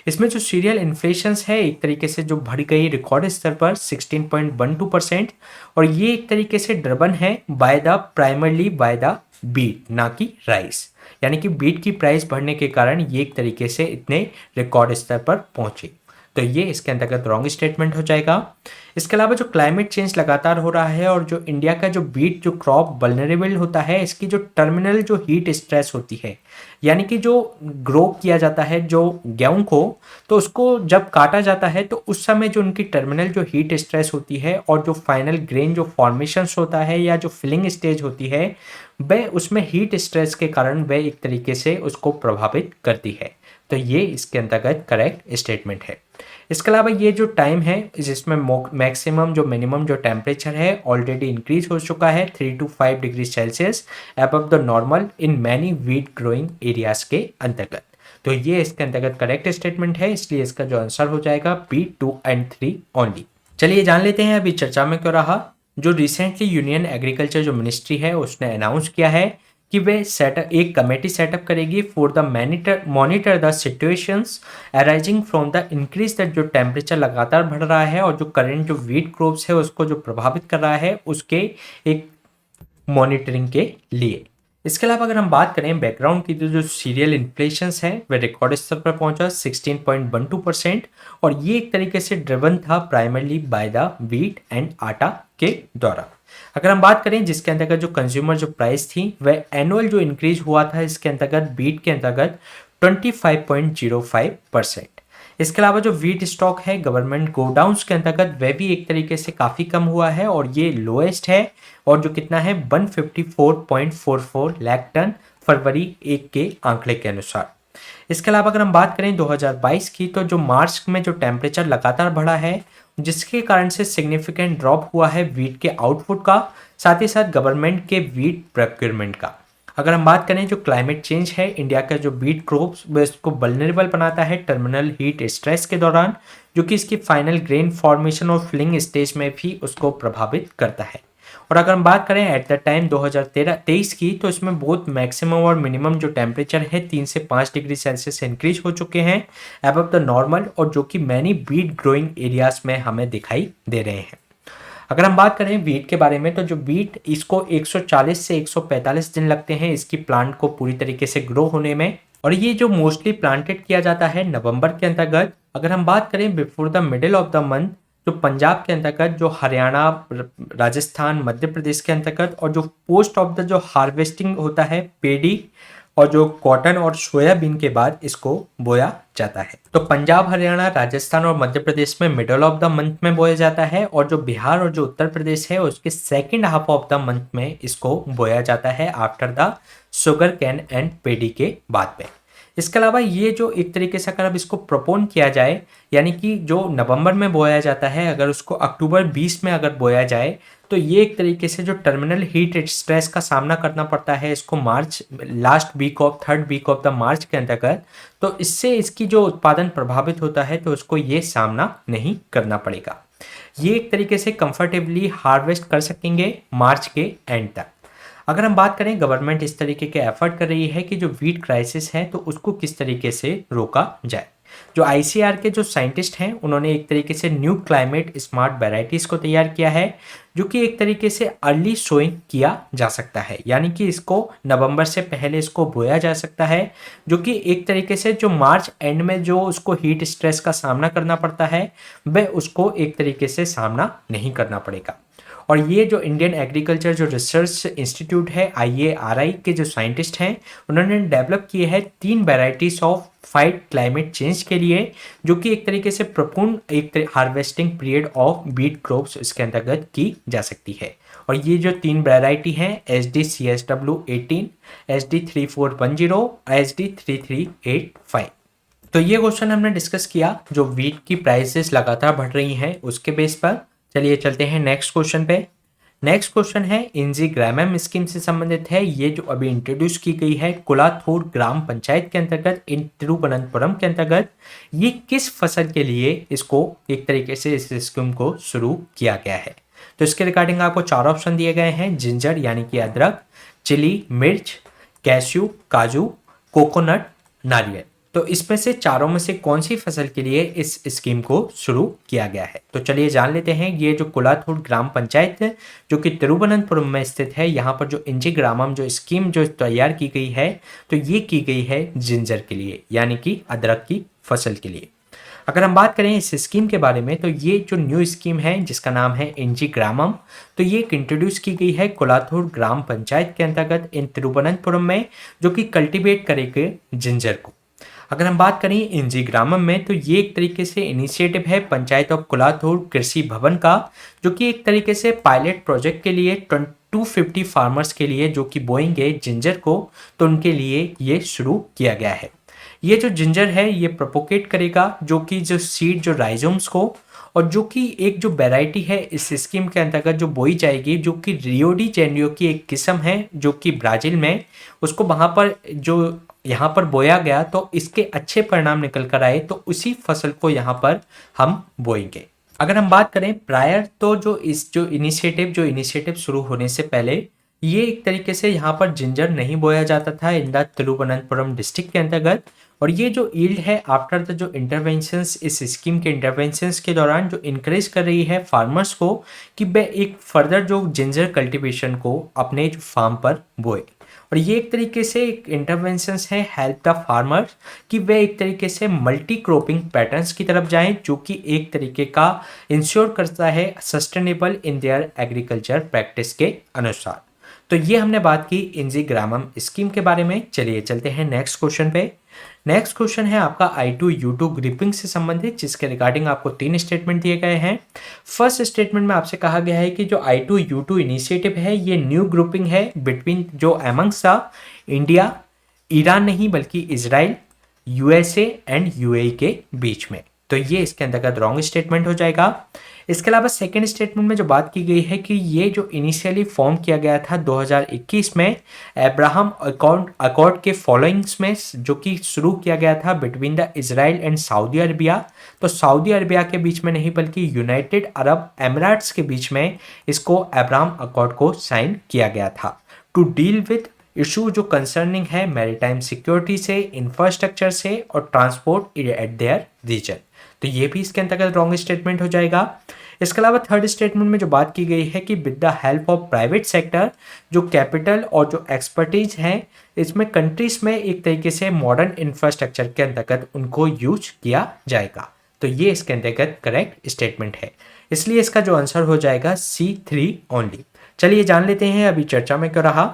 इसमें जो सीरियल इन्फ्लेशन है एक तरीके से जो बढ़ गई रिकॉर्ड स्तर पर 16.12%, और ये एक तरीके से ड्रिवन है by the primarily by the beet, ना कि राइस। यानी कि बीट की प्राइस बढ़ने के कारण ये एक तरीके से इतने रिकॉर्ड स्तर पर पहुंची। तो ये इसके अंतर्गत रॉन्ग स्टेटमेंट हो जाएगा। इसके अलावा जो क्लाइमेट चेंज लगातार हो रहा है और जो इंडिया का जो बीट जो क्रॉप वल्नरेबल होता है, इसकी जो टर्मिनल जो हीट स्ट्रेस होती है, यानी कि जो ग्रो किया जाता है जो गेहूं को, तो उसको जब काटा जाता है तो उस समय जो उनकी टर्मिनल जो हीट स्ट्रेस होती है और जो फाइनल ग्रेन जो फॉर्मेशंस होता है या जो फिलिंग स्टेज होती है, वह उसमें हीट स्ट्रेस के कारण वह एक तरीके से उसको प्रभावित करती है। तो ये इसके अंतर्गत करेक्ट स्टेटमेंट है। इसके अलावा ये जो टाइम है जिसमें मैक्सिमम जो मिनिमम जो टेम्परेचर है ऑलरेडी इंक्रीज हो चुका है 3 to 5 degree Celsius above the normal in many wheat growing areas के अंतर्गत। तो ये इसके अंतर्गत करेक्ट स्टेटमेंट है, इसलिए इसका जो आंसर हो जाएगा बी 2 and 3 ओनली। चलिए जान लेते हैं अभी चर्चा में क्यों रहा। जो रिसेंटली यूनियन एग्रीकल्चर जो मिनिस्ट्री है उसने अनाउंस किया है कि वे एक कमेटी सेटअप करेगी for the monitor the situations arising from the increase that जो टेम्परेचर लगातार बढ़ रहा है और जो करंट जो वीट क्रॉप्स है उसको जो प्रभावित कर रहा है उसके एक मॉनिटरिंग के लिए। इसके अलावा अगर हम बात करें बैकग्राउंड की, तो जो सीरियल इन्फ्लेशन है वह रिकॉर्ड स्तर पर पहुंचा 16.12%, और ये एक तरीके से ड्रिवन था primarily by the wheat and आटा के द्वारा। अगर हम बात करें जिसके अंतर्गत जो कंज्यूमर जो प्राइस थी वह एनुअल जो इंक्रीज हुआ था इसके अंतर्गत बीट के अंतर्गत 25.05%। इसके अलावा जो वीट स्टॉक है गवर्नमेंट गोडाउन्स के अंतर्गत वह भी एक तरीके से काफ़ी कम हुआ है और ये लोएस्ट है, और जो कितना है 154.44 लाख टन फरवरी 1 के आंकड़े के अनुसार। इसके अलावा अगर हम बात करें 2022 की, तो जो मार्च में जो टेम्परेचर लगातार बढ़ा है जिसके कारण से सिग्निफिकेंट ड्रॉप हुआ है वीट के आउटपुट का, साथ ही साथ गवर्नमेंट के वीट प्रोक्योरमेंट का। अगर हम बात करें जो क्लाइमेट चेंज है इंडिया का जो बीट क्रॉप्स इसको वल्नरेबल बनाता है टर्मिनल हीट स्ट्रेस के दौरान, जो कि इसकी फाइनल ग्रेन फॉर्मेशन और फिलिंग स्टेज में भी उसको प्रभावित करता है। और अगर हम बात करें एट द टाइम 2023 की, तो इसमें बहुत मैक्सिमम और मिनिमम जो टेम्परेचर है 3 से 5 डिग्री सेल्सियस इंक्रीज हो चुके हैं अबव द नॉर्मल, और जो कि मैनी बीट ग्रोइंग एरियाज में हमें दिखाई दे रहे हैं। अगर हम बात करें बीट के बारे में, तो जो बीट इसको 140 से 145 दिन लगते हैं इसकी प्लांट को पूरी तरीके से ग्रो होने में, और ये जो मोस्टली प्लांटेड किया जाता है नवंबर के अंतर्गत। अगर हम बात करें before the middle of the month, जो पंजाब के अंतर्गत, जो हरियाणा, राजस्थान, मध्य प्रदेश के अंतर्गत, और जो पोस्ट ऑफ द जो हार्वेस्टिंग होता है पेडी और जो कॉटन और सोयाबीन के बाद इसको बोया जाता है। तो पंजाब, हरियाणा, राजस्थान और मध्य प्रदेश में मिडल ऑफ द मंथ में बोया जाता है, और जो बिहार और जो उत्तर प्रदेश है उसके second half of the month में इसको बोया जाता है after the sugarcane and paddy के बाद में। इसके अलावा ये जो एक तरीके से अगर अब इसको प्रोपोन किया जाए, यानी कि जो नवंबर में बोया जाता है अगर उसको अक्टूबर 20 में अगर बोया जाए, तो ये एक तरीके से जो टर्मिनल हीट स्ट्रेस का सामना करना पड़ता है इसको March last week of third week of the March के अंतर्गत, तो इससे इसकी जो उत्पादन प्रभावित होता है तो उसको ये सामना नहीं करना पड़ेगा। ये एक तरीके से कंफर्टेबली हार्वेस्ट कर सकेंगे मार्च के एंड तक। अगर हम बात करें गवर्नमेंट इस तरीके के एफर्ट कर रही है कि जो वीट क्राइसिस है तो उसको किस तरीके से रोका जाए। जो आईसीआर के जो साइंटिस्ट हैं उन्होंने एक तरीके से न्यू क्लाइमेट स्मार्ट वेराइटीज को तैयार किया है जो कि एक तरीके से अर्ली सोइंग किया जा सकता है, यानी कि इसको नवंबर से पहले इसको बोया जा सकता है, जो कि एक तरीके से जो मार्च एंड में जो उसको हीट स्ट्रेस का सामना करना पड़ता है वह उसको एक तरीके से सामना नहीं करना पड़ेगा। और ये जो इंडियन एग्रीकल्चर जो रिसर्च इंस्टीट्यूट है IARI के जो साइंटिस्ट हैं उन्होंने डेवलप किए हैं 3 varieties of fight climate change के लिए, जो कि एक तरीके से प्रपूर्ण एक harvesting period of beet crops इसके अंतर्गत की जा सकती है। और ये जो 3 वेराइटी हैं SD-CSW18, SD-3410, SD-3385। तो ये क्वेश्चन हमने डिस्कस किया जो वीट की प्राइसेस लगातार बढ़ रही हैं उसके बेस पर। चलिए चलते हैं नेक्स्ट क्वेश्चन पे। नेक्स्ट क्वेश्चन है इंजीग्रामम स्कीम से संबंधित है। ये जो अभी इंट्रोड्यूस की गई है कुलाथूर ग्राम पंचायत के अंतर्गत इन तिरुवनंतपुरम के अंतर्गत, ये किस फसल के लिए इसको एक तरीके से इस स्कीम को शुरू किया गया है। तो इसके रिगार्डिंग आपको 4 ऑप्शन दिए गए हैं, जिंजर यानी कि अदरक, चिली मिर्च, कैश्यू काजू, कोकोनट नारियल। तो इसमें से चारों में से कौन सी फसल के लिए इस स्कीम को शुरू किया गया है। तो चलिए जान लेते हैं। ये जो कुलाथूर ग्राम पंचायत है जो कि तिरुवनंतपुरम में स्थित है, यहाँ पर जो इंजीग्रामम जो स्कीम जो तैयार की गई है तो ये की गई है जिंजर के लिए, यानी कि अदरक की फसल के लिए। अगर हम बात करें इस स्कीम के बारे में तो ये जो न्यू स्कीम है जिसका नाम है इंजीग्रामम, तो ये इंट्रोड्यूस की गई है कुलाथूर ग्राम पंचायत के अंतर्गत इन तिरुवनंतपुरम में, जो कि कल्टीवेट करेंगे जिंजर को। अगर हम बात करें इंजीग्रामम में तो ये एक तरीके से इनिशिएटिव है पंचायत ऑफ कुलाथूर कृषि भवन का, जो कि एक तरीके से पायलट प्रोजेक्ट के लिए 250 फार्मर्स के लिए जो कि बोएंगे जिंजर को, तो उनके लिए ये शुरू किया गया है। ये जो जिंजर है ये प्रोपोगेट करेगा जो कि जो सीड जो राइजोम्स को, और जो कि एक जो वैरायटी है इस स्कीम के अंतर्गत जो बोई जाएगी जो कि रियो डी जेनेरियो की एक किस्म है जो कि ब्राज़ील में, उसको वहाँ पर जो यहाँ पर बोया गया तो इसके अच्छे परिणाम निकल कर आए तो उसी फसल को यहाँ पर हम बोएंगे। अगर हम बात करें प्रायर तो जो इनिशिएटिव शुरू होने से पहले ये एक तरीके से यहाँ पर जिंजर नहीं बोया जाता था इन द तिरुवनंतपुरम डिस्ट्रिक्ट के अंतर्गत। और ये जो ईल्ड है आफ्टर द जो इंटरवेंशंस इस स्कीम के इंटरवेंशंस के दौरान जो इंकरेज कर रही है फार्मर्स को कि वे एक फर्दर जो जिंजर कल्टीवेशन को अपने फार्म पर बोए। और ये एक तरीके से एक इंटरवेंशंस है हेल्प द फार्मर्स कि वे एक तरीके से मल्टी क्रॉपिंग पैटर्न्स की तरफ जाएं, जो कि एक तरीके का इंश्योर करता है sustainable in their agriculture practice के अनुसार। तो ये हमने बात की इंजीग्रामम स्कीम के बारे में। चलिए चलते हैं नेक्स्ट क्वेश्चन पे। नेक्स्ट क्वेश्चन है आपका I2U2 ग्रुपिंग से संबंधित, जिसके रिगार्डिंग आपको 3 स्टेटमेंट दिए गए हैं। फर्स्ट स्टेटमेंट में आपसे कहा गया है कि जो I2U2 इनिशिएटिव है ये न्यू ग्रुपिंग है बिटवीन जो अमंग्स इंडिया, ईरान नहीं बल्कि इजराइल, USA एंड UAE के बीच में। तो ये इसके अंतर्गत रॉन्ग स्टेटमेंट हो जाएगा। इसके अलावा सेकेंड स्टेटमेंट में जो बात की गई है कि ये जो इनिशियली फॉर्म किया गया था 2021 में अब्राहम अकॉर्ड के फॉलोइंग्स में, जो कि शुरू किया गया था between the Israel and Saudi Arabia. तो सऊदी अरबिया के बीच में नहीं बल्कि यूनाइटेड अरब एमिरेट्स के बीच में इसको अब्राहम अकॉर्ड को साइन किया गया था टू डील विद इशू जो कंसर्निंग है मैरीटाइम सिक्योरिटी से, इंफ्रास्ट्रक्चर से और ट्रांसपोर्ट एट देयर रीजन। तो ये भी इसके अंतर्गत रॉन्ग स्टेटमेंट हो जाएगा। इसके अलावा थर्ड स्टेटमेंट में जो बात की गई है कि with the help of private sector जो कैपिटल और जो एक्सपर्टीज है इसमें कंट्रीज में एक तरीके से मॉडर्न इंफ्रास्ट्रक्चर के अंतर्गत उनको यूज किया जाएगा। तो ये इसके अंतर्गत करेक्ट स्टेटमेंट है, इसलिए इसका जो आंसर हो जाएगा C3 ओनली। चलिए जान लेते हैं अभी चर्चा में क्या रहा।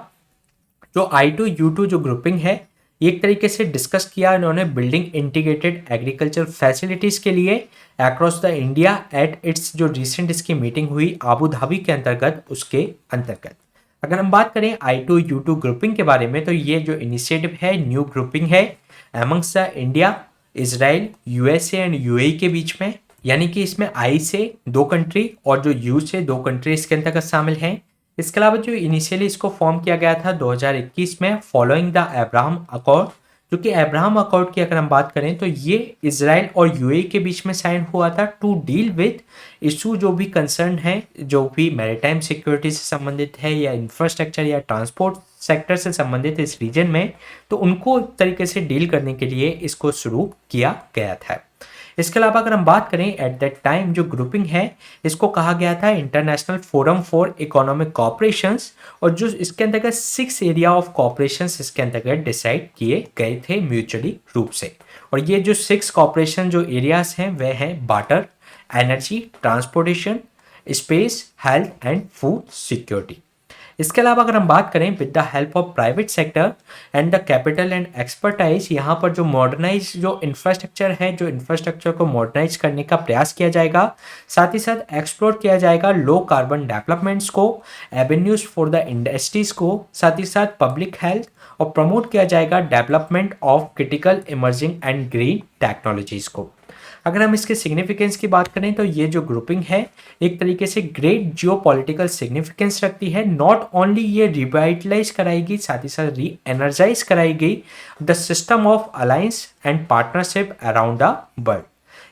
जो I2U2 जो ग्रुपिंग है एक तरीके से डिस्कस किया इन्होंने बिल्डिंग इंटीग्रेटेड एग्रीकल्चर फैसिलिटीज के लिए across the India at its जो रिसेंट इसकी मीटिंग हुई आबू धाबी के अंतर्गत, उसके अंतर्गत। अगर हम बात करें I2U2 ग्रुपिंग के बारे में तो ये जो इनिशिएटिव है न्यू ग्रुपिंग है amongst the India, Israel, USA and UAE के बीच में, यानी कि इसमें I से 2 कंट्री और जो U से 2 कंट्री इसके अंतर्गत शामिल हैं। इसके अलावा जो इनिशियली इसको फॉर्म किया गया था 2021 में फॉलोइंग द अब्राहम अकॉर्ड, जो कि अब्राहम अकॉर्ड की अगर हम बात करें तो ये इजराइल और यूएई के बीच में साइन हुआ था टू डील विद इशू जो भी कंसर्न है, जो भी मैरीटाइम सिक्योरिटी से संबंधित है या इंफ्रास्ट्रक्चर या ट्रांसपोर्ट सेक्टर से संबंधित इस रीजन में, तो उनको एक तरीके से डील करने के लिए इसको शुरू किया गया था। इसके अलावा अगर हम बात करें एट दैट टाइम जो ग्रुपिंग है इसको कहा गया था international forum for economic corporations, और जो इसके अंतर्गत 6 एरिया ऑफ कॉपरेशंस इसके अंतर्गत डिसाइड किए गए थे म्यूचुअली रूप से। और ये जो 6 कॉपरेशन जो एरियाज हैं वह हैं water, energy, transportation, space, health and food security. इसके अलावा अगर हम बात करें with the help of private sector and the capital and expertise, यहाँ पर जो मॉडर्नाइज जो इंफ्रास्ट्रक्चर है, जो इंफ्रास्ट्रक्चर को मॉडर्नाइज करने का प्रयास किया जाएगा, साथ ही साथ एक्सप्लोर किया जाएगा लो कार्बन डेवलपमेंट्स को, एवेन्यूज फॉर द इंडस्ट्रीज को, साथ ही साथ पब्लिक हेल्थ, और प्रमोट किया जाएगा development of critical emerging and green technologies को। अगर हम इसके सिग्निफिकेंस की बात करें तो ये जो ग्रुपिंग है एक तरीके से ग्रेट जियोपॉलिटिकल सिग्निफिकेंस रखती है। नॉट ओनली ये रिवाइटलाइज कराएगी, साथ ही साथ री एनर्जाइज कराएगी the system of alliance and partnership around the world.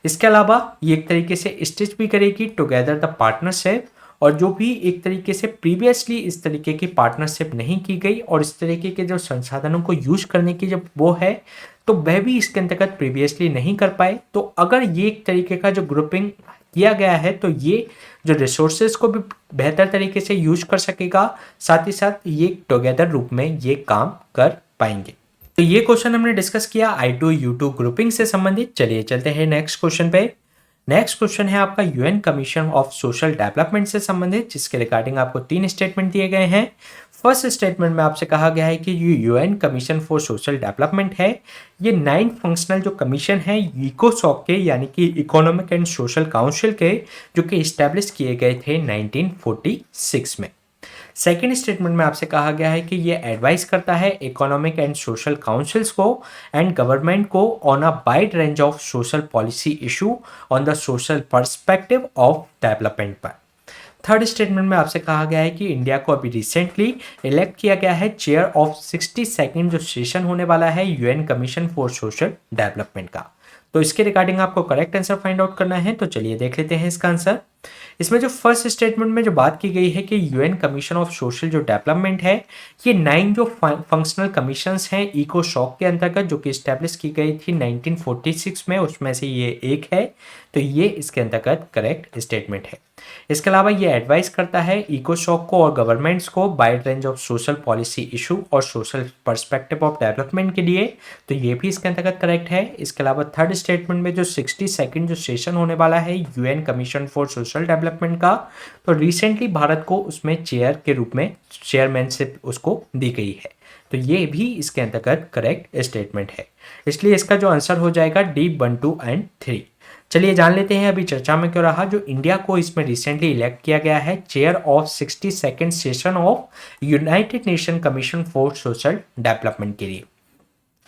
इसके अलावा ये एक तरीके से स्टिच भी करेगी टुगेदर द पार्टनरशिप, और जो भी एक तरीके से प्रीवियसली इस तरीके की पार्टनरशिप नहीं की गई और इस तरीके के जो संसाधनों को यूज करने की जब वो है तो वह भी इसके अंतर्गत प्रीवियसली नहीं कर पाए। तो अगर ये एक तरीके का जो ग्रुपिंग किया गया है तो ये जो रिसोर्सेज को भी बेहतर तरीके से यूज कर सकेगा, साथ ही साथ ये टुगेदर रूप में ये काम कर पाएंगे। तो ये क्वेश्चन हमने डिस्कस किया I2 U2 ग्रुपिंग से संबंधित। चलिए चलते हैं नेक्स्ट क्वेश्चन पे। नेक्स्ट क्वेश्चन है आपका UN commission of social development से संबंधित, जिसके रिगार्डिंग आपको 3 स्टेटमेंट दिए गए हैं। फर्स्ट स्टेटमेंट में आपसे कहा गया है कि UN commission for social development है, ये 9 फंक्शनल जो कमीशन है इकोसॉक के यानी कि इकोनॉमिक एंड सोशल काउंसिल के, जो कि इस्टेब्लिश किए गए थे 1946 में। सेकेंड स्टेटमेंट में आपसे कहा गया है कि ये एडवाइस करता है इकोनॉमिक एंड सोशल काउंसिल्स को एंड गवर्नमेंट को on a wide range of social policy issue on the social perspective of development पर। थर्ड स्टेटमेंट में आपसे कहा गया है कि इंडिया को अभी रिसेंटली इलेक्ट किया गया है चेयर ऑफ 62nd जो सेशन होने वाला है UN commission for social development का। तो इसके रिगार्डिंग आपको करेक्ट आंसर फाइंड आउट करना है, तो चलिए देख लेते हैं इसका आंसर। इसमें जो फर्स्ट स्टेटमेंट में जो बात की गई है कि यूएन कमीशन ऑफ सोशल जो डेवलपमेंट है, ये 9 जो फंक्शनल कमीशंस हैं इकोसॉक के अंतर्गत जो कि इस्टेब्लिश की गई थी 1946 में, उसमें से ये एक है, तो ये इसके अंतर्गत करेक्ट स्टेटमेंट है। इसके अलावा ये एडवाइस करता है इकोसॉक को और गवर्नमेंट्स को wide range of social policy issue और सोशल पर्सपेक्टिव ऑफ डेवलपमेंट के लिए, तो ये भी इसके अंतर्गत करेक्ट है। इसके अलावा थर्ड स्टेटमेंट में जो 62nd जो सेशन होने वाला है UN commission for social development का, तो रिसेंटली भारत को उसमें चेयर के रूप में चेयरमैनशिप उसको दी गई है, तो ये भी इसके अंतर्गत करेक्ट स्टेटमेंट है। इसलिए इसका जो आंसर हो जाएगा डी 1, 2 एंड 3। चलिए जान लेते हैं अभी चर्चा में क्यों रहा। जो इंडिया को इसमें रिसेंटली इलेक्ट किया गया है chair of 62nd session of United nation commission for social development के लिए।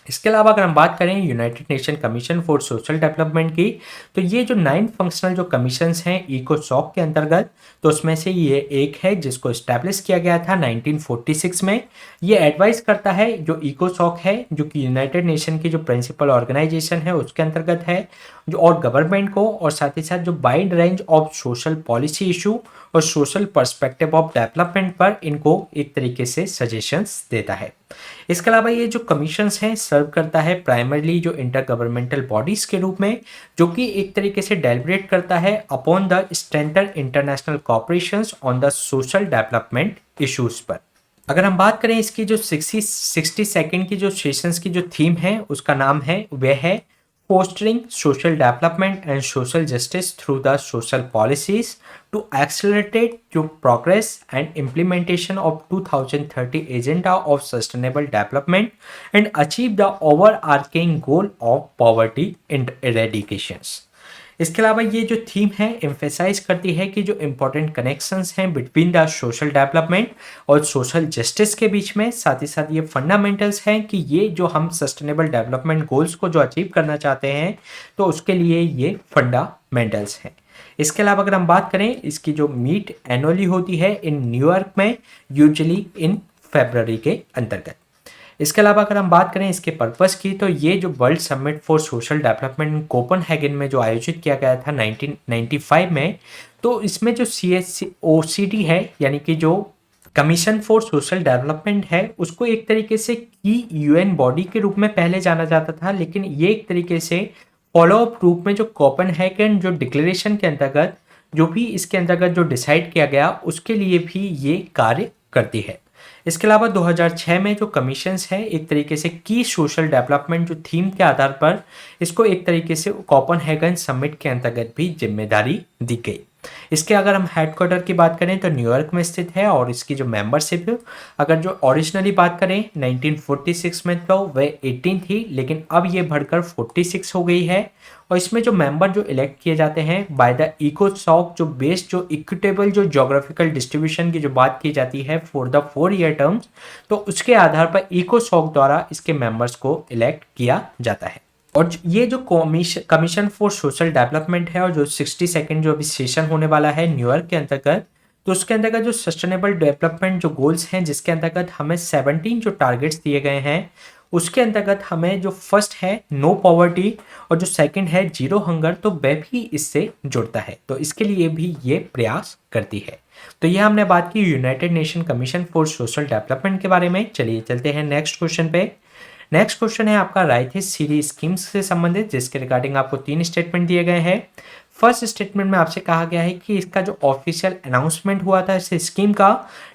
इसके अलावा अगर हम बात करें United nation commission for social development की, तो ये जो 9 फंक्शनल जो कमीशंस हैं इकोसॉक के अंतर्गत, तो उसमें से ये एक है जिसको इस्टेब्लिश किया गया था 1946 में। ये एडवाइस करता है जो इकोसॉक है, जो कि यूनाइटेड नेशन की जो प्रिंसिपल ऑर्गेनाइजेशन है उसके अंतर्गत है, जो और गवर्नमेंट को और साथ ही साथ जो wide range of social policy issue और सोशल पर्सपेक्टिव ऑफ डेवलपमेंट पर इनको एक तरीके से सजेशंस देता है। इसके अलावा ये जो कमीशंस हैं सर्व करता है प्राइमरली जो इंटर गवर्नमेंटल बॉडीज के रूप में, जो कि एक तरीके से डेलिब्रेट करता है upon the strengthen international cooperations on the social development issues पर। अगर हम बात करें इसकी जो 62nd की जो सेशंस की जो थीम है उसका नाम है वह है fostering social development and social justice through the social policies to accelerate your progress and implementation of 2030 agenda of sustainable development and achieve the overarching goal of poverty eradications। इसके अलावा ये जो थीम है एम्फेसाइज करती है कि जो important connections हैं बिटवीन द सोशल डेवलपमेंट और सोशल जस्टिस के बीच में, साथ ही साथ ये फंडामेंटल्स हैं कि ये जो हम सस्टेनेबल डेवलपमेंट गोल्स को जो अचीव करना चाहते हैं तो उसके लिए ये फंडामेंटल्स हैं। इसके अलावा अगर हम बात करें इसकी जो मीट एनुअली होती है इन न्यूयॉर्क में, यूजुअली इन फरवरी के अंतर्गत। इसके अलावा अगर हम बात करें इसके पर्पस की, तो ये जो world summit for social development Copenhagen में जो आयोजित किया गया था 1995 में, तो इसमें जो CSOCD है यानी कि जो कमीशन फॉर सोशल डेवलपमेंट है, उसको एक तरीके से की UN बॉडी के रूप में पहले जाना जाता था, लेकिन ये एक तरीके से फॉलो अप रूप में जो कोपेनहेगन जो डिक्लेरेशन के अंतर्गत जो भी इसके अंतर्गत जो डिसाइड किया गया उसके लिए भी ये कार्य करती है। इसके अलावा 2006 में जो कमीशंस है एक तरीके से की सोशल डेवलपमेंट जो थीम के आधार पर इसको एक तरीके से कोपेनहेगन समिट के अंतर्गत भी जिम्मेदारी दी गई। इसके अगर हम हेडक्वार्टर की बात करें तो न्यूयॉर्क में स्थित है, और इसकी जो मेंबरशिप अगर जो ओरिजिनली बात करें 1946 में तो वह 18 थी, लेकिन अब ये बढ़कर 46 हो गई है। और इसमें जो मेंबर जो इलेक्ट किए जाते हैं बाय द इकोसॉक जो बेस्ड जो इक्विटेबल जो ज्योग्राफिकल डिस्ट्रीब्यूशन की जो बात की जाती है फॉर द 4 ईयर टर्म्स, तो उसके आधार पर इकोसॉक द्वारा इसके मेंबर्स को इलेक्ट किया जाता है। और ये जो कमीशन फॉर सोशल डेवलपमेंट है और जो 62nd जो अभी सेशन होने वाला है न्यूयॉर्क के अंतर्गत, तो उसके अंतर्गत जो सस्टेनेबल डेवलपमेंट जो गोल्स हैं जिसके अंतर्गत हमें 17 जो टारगेट्स दिए गए हैं, उसके अंतर्गत हमें जो फर्स्ट है नो पॉवर्टी और जो सेकंड है जीरो हंगर, तो वह भी इससे जुड़ता है, तो इसके लिए भी ये प्रयास करती है। तो ये हमने बात की United nation commission for social development के बारे में। चलिए चलते हैं नेक्स्ट क्वेश्चन पे। नेक्स्ट क्वेश्चन है आपका राइथिस सीरी स्कीम्स से संबंधित, जिसके रिगार्डिंग आपको 3 स्टेटमेंट दिए गए हैं। फर्स्ट स्टेटमेंट में आपसे कहा गया है कि इसका जो ऑफिशियल अनाउंसमेंट हुआ था इस स्कीम का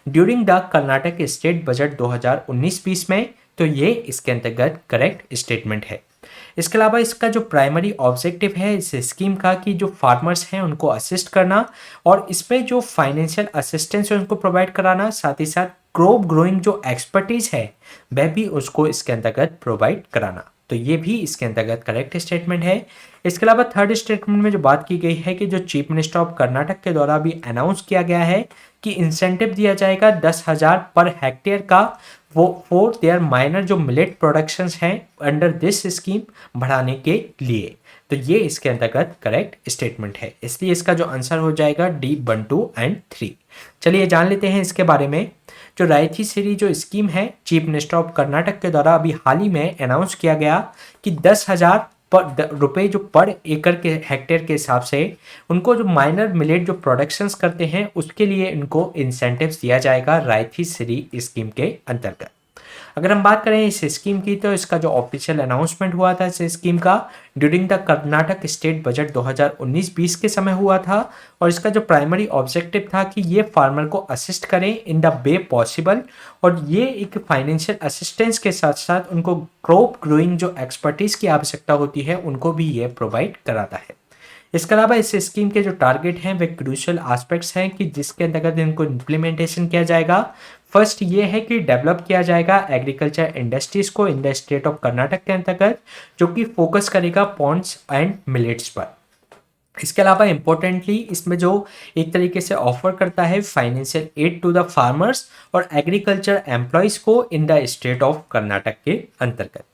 during the Karnataka state budget 2019-20 में, तो ये इसके अंतर्गत करेक्ट स्टेटमेंट है। इसके अलावा इसका जो प्राइमरी ऑब्जेक्टिव है इस स्कीम का कि जो फार्मर्स हैं उनको असिस्ट करना और इसमें जो फाइनेंशियल असिस्टेंस है उनको प्रोवाइड कराना, साथ ही साथ क्रॉप ग्रोइंग जो एक्सपर्टीज है वह भी उसको इसके अंतर्गत प्रोवाइड कराना, तो ये भी इसके अंतर्गत करेक्ट स्टेटमेंट है। इसके अलावा थर्ड स्टेटमेंट में जो बात की गई है कि जो चीफ मिनिस्टर ऑफ कर्नाटक के द्वारा भी अनाउंस किया गया है कि इंसेंटिव दिया जाएगा 10,000 पर हेक्टेयर का वो फॉर देयर माइनर जो मिलेट प्रोडक्शंस हैं अंडर दिस स्कीम बढ़ाने के लिए, तो ये इसके अंतर्गत करेक्ट स्टेटमेंट है, इसलिए इसका जो आंसर हो जाएगा D1, 2 एंड 3। चलिए जान लेते हैं इसके बारे में। जो रायथीसिरी जो स्कीम है चीफ मिनिस्टर ऑफ कर्नाटक के द्वारा अभी हाल ही में अनाउंस किया गया कि 10,000 रुपए जो पर एकड़ के हेक्टेयर के हिसाब से उनको जो माइनर मिलेट जो प्रोडक्शंस करते हैं उसके लिए इनको इंसेंटिव्स दिया जाएगा रायथीसिरी स्कीम के अंतर्गत। अगर हम बात करें इस स्कीम की, तो इसका जो ऑफिशियल अनाउंसमेंट हुआ था इस स्कीम का during the Karnataka state budget 2019-20 के समय हुआ था, और इसका जो प्राइमरी ऑब्जेक्टिव था कि ये फार्मर को असिस्ट करें इन द वे पॉसिबल, और ये एक फाइनेंशियल असिस्टेंस के साथ साथ उनको क्रॉप ग्रोइंग जो एक्सपर्टीज की आवश्यकता होती है उनको भी ये प्रोवाइड कराता है। इसके अलावा इस स्कीम के जो टारगेट हैं वे क्रूशियल एस्पेक्ट्स हैं कि जिसके अंतर्गत इनको इम्प्लीमेंटेशन किया जाएगा। फर्स्ट ये है कि डेवलप किया जाएगा एग्रीकल्चर इंडस्ट्रीज को in the state of Karnataka के अंतर्गत, जो कि फोकस करेगा पॉन्ड्स एंड मिलेट्स पर। इसके अलावा इंपॉर्टेंटली इसमें जो एक तरीके से ऑफर करता है financial aid to the farmers और एग्रीकल्चर एम्प्लॉयज को in the state of Karnataka के अंतर्गत।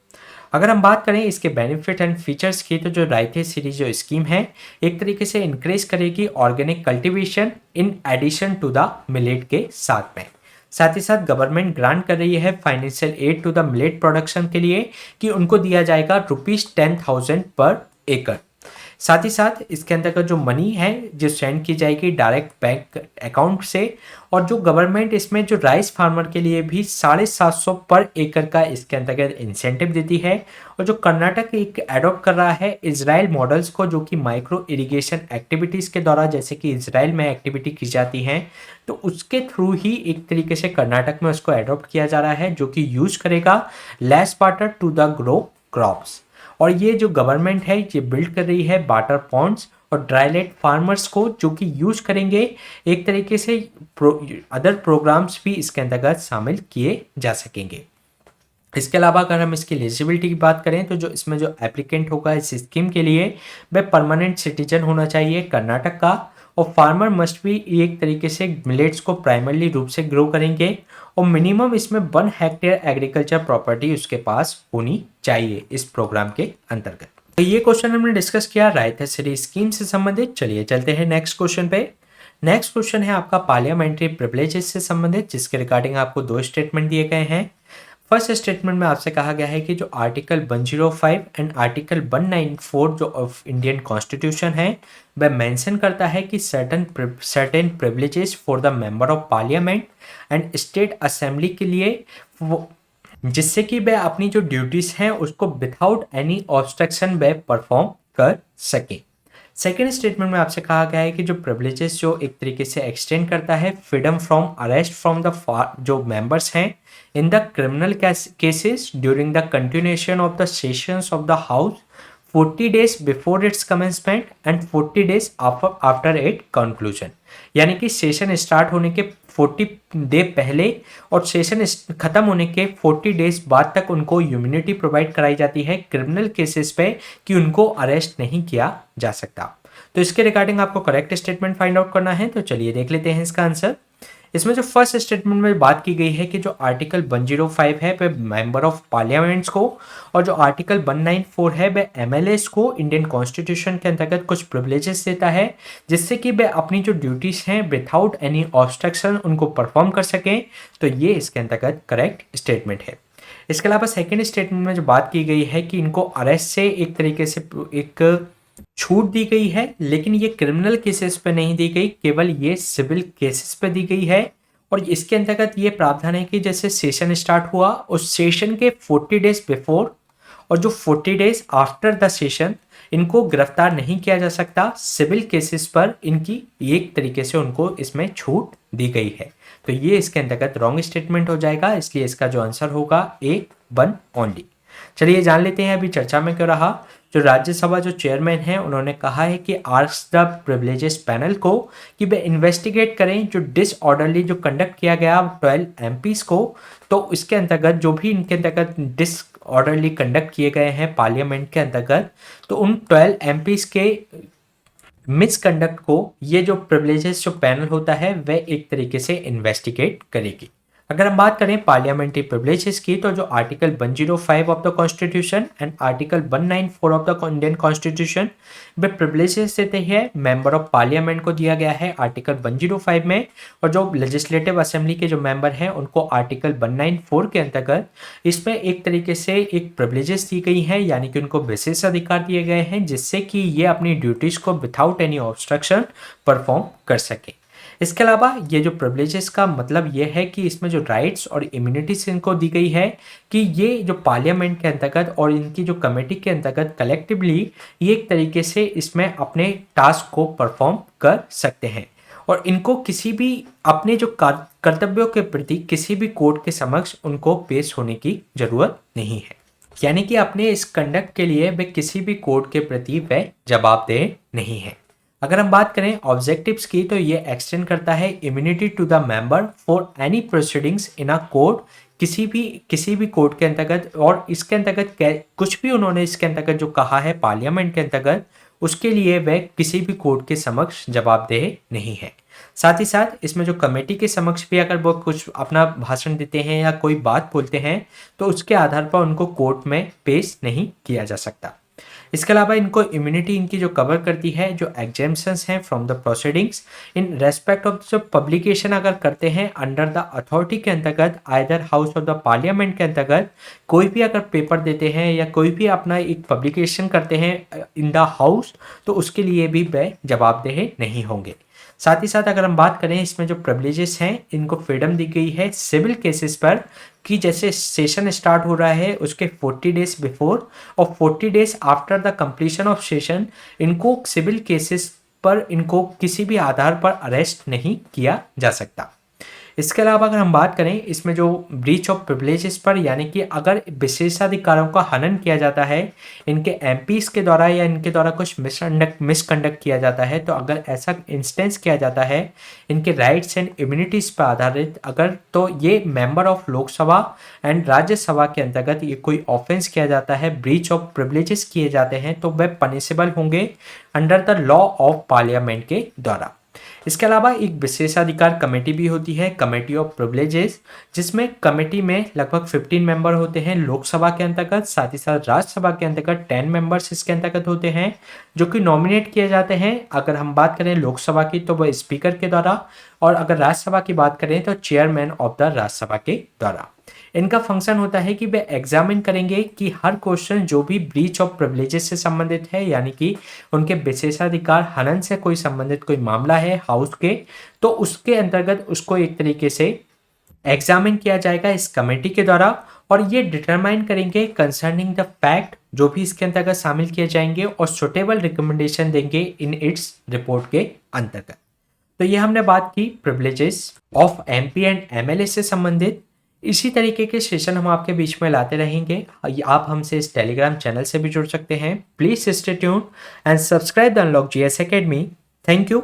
अगर हम बात करें इसके बेनिफिट एंड फीचर्स की, तो जो रायथीसिरी जो स्कीम है एक तरीके से इंक्रीज करेगी organic cultivation in addition to the millet के साथ में। साथ ही साथ गवर्नमेंट ग्रांट कर रही है financial aid to the millet production के लिए कि उनको दिया जाएगा ₹10,000 पर एकड़। साथ ही साथ इसके अंतर्गत जो मनी है जो सेंड की जाएगी डायरेक्ट बैंक अकाउंट से, और जो गवर्नमेंट इसमें जो राइस फार्मर के लिए भी 750 पर एकड़ का इसके अंतर्गत इंसेंटिव देती है। और जो कर्नाटक एक एडॉप्ट कर रहा है इजराइल मॉडल्स को, जो कि माइक्रो इरिगेशन एक्टिविटीज़ के द्वारा जैसे कि इजराइल में एक्टिविटी की जाती हैं, तो उसके थ्रू ही एक तरीके से कर्नाटक में उसको एडॉप्ट किया जा रहा है, जो कि यूज करेगा less water to the grow crops. और ये जो गवर्नमेंट है ये बिल्ड कर रही है वाटर पॉन्ड्स और ड्राईलेट फार्मर्स को, जो कि यूज करेंगे एक तरीके से अदर प्रोग्राम्स भी इसके अंतर्गत शामिल किए जा सकेंगे। इसके अलावा अगर हम इसकी एलिजिबिलिटी की बात करें, तो जो इसमें जो एप्लीकेंट होगा इस स्कीम के लिए वह परमानेंट सिटीजन होना चाहिए कर्नाटक का, और फार्मर मस्ट भी एक तरीके से मिलेट्स को प्राइमरली रूप से ग्रो करेंगे, और मिनिमम इसमें 1 हेक्टेयर एग्रीकल्चर प्रॉपर्टी उसके पास होनी चाहिए इस प्रोग्राम के अंतर्गत। तो ये क्वेश्चन हमने डिस्कस किया रायथीसिरी स्कीम से संबंधित। चलिए चलते हैं नेक्स्ट क्वेश्चन पे। नेक्स्ट क्वेश्चन है आपका पार्लियामेंट्री प्रिविलेजेस से संबंधित, जिसके रिगार्डिंग आपको 2 स्टेटमेंट दिए गए हैं। फर्स्ट स्टेटमेंट में आपसे कहा गया है कि जो आर्टिकल 105 एंड आर्टिकल 194 जो ऑफ इंडियन कॉन्स्टिट्यूशन है वह मेंशन करता है कि certain privileges for the member of parliament and state assembly के लिए जिससे कि वह अपनी जो ड्यूटीज हैं उसको विदाउट एनी ऑब्स्ट्रक्शन वह परफॉर्म कर सके। सेकेंड स्टेटमेंट में आपसे कहा गया है कि जो प्रिविलेजेस जो एक तरीके से एक्सटेंड करता है freedom from arrest from the जो मेंबर्स हैं in the criminal cases during the continuation of the sessions of the house 40 days before it's commencement and 40 days after it conclusion, यानी कि सेशन स्टार्ट होने के 40 day पहले और session खत्म होने के 40 डेज बाद तक उनको इम्यूनिटी प्रोवाइड कराई जाती है क्रिमिनल केसेस पे कि उनको अरेस्ट नहीं किया जा सकता। तो इसके रिगार्डिंग आपको करेक्ट स्टेटमेंट फाइंड आउट करना है, तो चलिए देख लेते हैं इसका आंसर। इसमें जो फर्स्ट स्टेटमेंट में बात की गई है कि जो आर्टिकल 105 है वह मेंबर ऑफ पार्लियामेंट्स को और जो आर्टिकल 194 है वह एमएलएस को इंडियन कॉन्स्टिट्यूशन के अंतर्गत कुछ प्रिविलेजेस देता है जिससे कि वह अपनी जो ड्यूटीज हैं विदाउट एनी ऑब्स्ट्रक्शन उनको परफॉर्म कर सकें। तो ये इसके अंतर्गत करेक्ट स्टेटमेंट है। इसके अलावा सेकेंड स्टेटमेंट में जो बात की गई है कि इनको अरेस्ट से एक तरीके से एक छूट दी गई है, लेकिन ये क्रिमिनल केसेस पे नहीं दी गई, केवल ये सिविल केसेस पे दी गई है। और इसके अंतर्गत ये प्रावधान है कि जैसे सेशन स्टार्ट हुआ उस सेशन के 40 डेज बिफोर और जो 40 डेज आफ्टर द सेशन इनको गिरफ्तार नहीं किया जा सकता। सिविल केसेस पर इनकी एक तरीके से उनको इसमें छूट दी गई है। तो ये इसके अंतर्गत रॉन्ग स्टेटमेंट हो जाएगा, इसलिए इसका जो आंसर होगा A1 ओनली। चलिए जान लेते हैं अभी चर्चा में क्यों रहा। जो राज्यसभा जो चेयरमैन हैं उन्होंने कहा है कि आस्क द प्रिविलेजेस पैनल को कि वे इन्वेस्टिगेट करें जो डिसऑर्डरली जो कंडक्ट किया गया 12 एमपीज को। तो इसके अंतर्गत जो भी इनके अंतर्गत डिसऑर्डरली कंडक्ट किए गए हैं पार्लियामेंट के अंतर्गत, तो उन 12 एमपीज के मिसकंडक्ट को ये जो प्रिविलेजेस जो पैनल होता है वह एक तरीके से इन्वेस्टिगेट करेगी। अगर हम बात करें पार्लियामेंट्री प्रिविलेजेस की, तो जो article 105 of the constitution and article 194 of the Indian constitution way privileges देते हैं मेंबर ऑफ पार्लियामेंट को दिया गया है आर्टिकल 105 में, और जो लेजिस्लेटिव असेंबली के जो मेंबर हैं उनको आर्टिकल 194 के अंतर्गत इसमें एक तरीके से एक प्रिविलेजेस दी गई हैं, यानी कि उनको विशेष अधिकार दिए गए हैं जिससे कि ये अपनी ड्यूटीज को विदाउट एनी ऑब्स्ट्रक्शन परफॉर्म कर सके। इसके अलावा ये जो प्रिविलेजेस का मतलब ये है कि इसमें जो राइट्स और इम्यूनिटीज इनको दी गई है कि ये जो पार्लियामेंट के अंतर्गत और इनकी जो कमेटी के अंतर्गत कलेक्टिवली ये एक तरीके से इसमें अपने टास्क को परफॉर्म कर सकते हैं और इनको किसी भी अपने जो कर्तव्यों के प्रति किसी भी कोर्ट के समक्ष उनको पेश होने की जरूरत नहीं है, यानी कि अपने इस कंडक्ट के लिए वे किसी भी कोर्ट के प्रति वे जवाबदेह नहीं है। अगर हम बात करें ऑब्जेक्टिव्स की, तो ये एक्सटेंड करता है immunity to the member for any proceedings in a court, किसी भी कोर्ट के अंतर्गत। और इसके अंतर्गत कुछ भी उन्होंने इसके अंतर्गत जो कहा है पार्लियामेंट के अंतर्गत उसके लिए वह किसी भी कोर्ट के समक्ष जवाबदेह नहीं है। साथ ही साथ इसमें जो कमेटी के समक्ष भी अगर वो कुछ अपना भाषण देते हैं या कोई बात बोलते हैं तो उसके आधार पर उनको कोर्ट में पेश नहीं किया जा सकता। इसके अलावा इनको इम्यूनिटी इनकी जो कवर करती है जो एग्जेम्पशंस हैं from the proceedings in respect of जो पब्लिकेशन अगर करते हैं अंडर द अथॉरिटी के अंतर्गत either house of the parliament के अंतर्गत कोई भी अगर पेपर देते हैं या कोई भी अपना एक पब्लिकेशन करते हैं इन द हाउस, तो उसके लिए भी वे जवाबदेह नहीं होंगे। साथ ही साथ अगर हम बात करें इसमें जो प्रिविलेजेस हैं इनको फ्रीडम दी गई है सिविल केसेस पर कि जैसे सेशन स्टार्ट हो रहा है उसके 40 डेज बिफोर और 40 days after the completion of session इनको सिविल केसेस पर इनको किसी भी आधार पर अरेस्ट नहीं किया जा सकता। इसके अलावा अगर हम बात करें इसमें जो ब्रीच ऑफ प्रिविलेजेस पर, यानी कि अगर विशेषाधिकारों का हनन किया जाता है इनके एमपीज के द्वारा या इनके द्वारा कुछ मिसकंडक्ट किया जाता है, तो अगर ऐसा इंस्टेंस किया जाता है इनके राइट्स एंड इम्यूनिटीज पर आधारित अगर, तो ये member of Lok Sabha and Rajya Sabha के अंतर्गत ये कोई ऑफेंस किया जाता है, ब्रीच ऑफ प्रिविलेजेस किए जाते हैं, तो वह पनिशेबल होंगे under the law of parliament के द्वारा। इसके अलावा एक विशेषाधिकार कमेटी भी होती है, कमेटी ऑफ प्रिविलेजेस, जिसमें कमेटी में लगभग 15 मेंबर होते हैं लोकसभा के अंतर्गत, साथ ही साथ राज्यसभा के अंतर्गत 10 मेंबर्स इसके अंतर्गत होते हैं जो कि नॉमिनेट किए जाते हैं। अगर हम बात करें लोकसभा की तो वह स्पीकर के द्वारा, और अगर राज्यसभा की बात करें तो चेयरमैन ऑफ द राज्यसभा के द्वारा। इनका फंक्शन होता है कि वे एग्जामिन करेंगे कि हर क्वेश्चन जो भी ब्रीच ऑफ प्रिविलेजेस से संबंधित है, यानी कि उनके विशेषाधिकार हनन से कोई संबंधित कोई मामला है हाउस के, तो उसके अंतर्गत उसको एक तरीके से एग्जामिन किया जाएगा इस कमेटी के द्वारा, और ये डिटरमाइन करेंगे कंसर्निंग द फैक्ट जो भी इसके अंतर्गत शामिल किए जाएंगे, और सुटेबल रिकमेंडेशन देंगे इन इट्स रिपोर्ट के अंतर्गत। तो ये हमने बात की privileges of MP and MLA से संबंधित। इसी तरीके के सेशन हम आपके बीच में लाते रहेंगे। आप हमसे इस टेलीग्राम चैनल से भी जुड़ सकते हैं। Please stay tuned and subscribe the unlock GS academy. Thank you.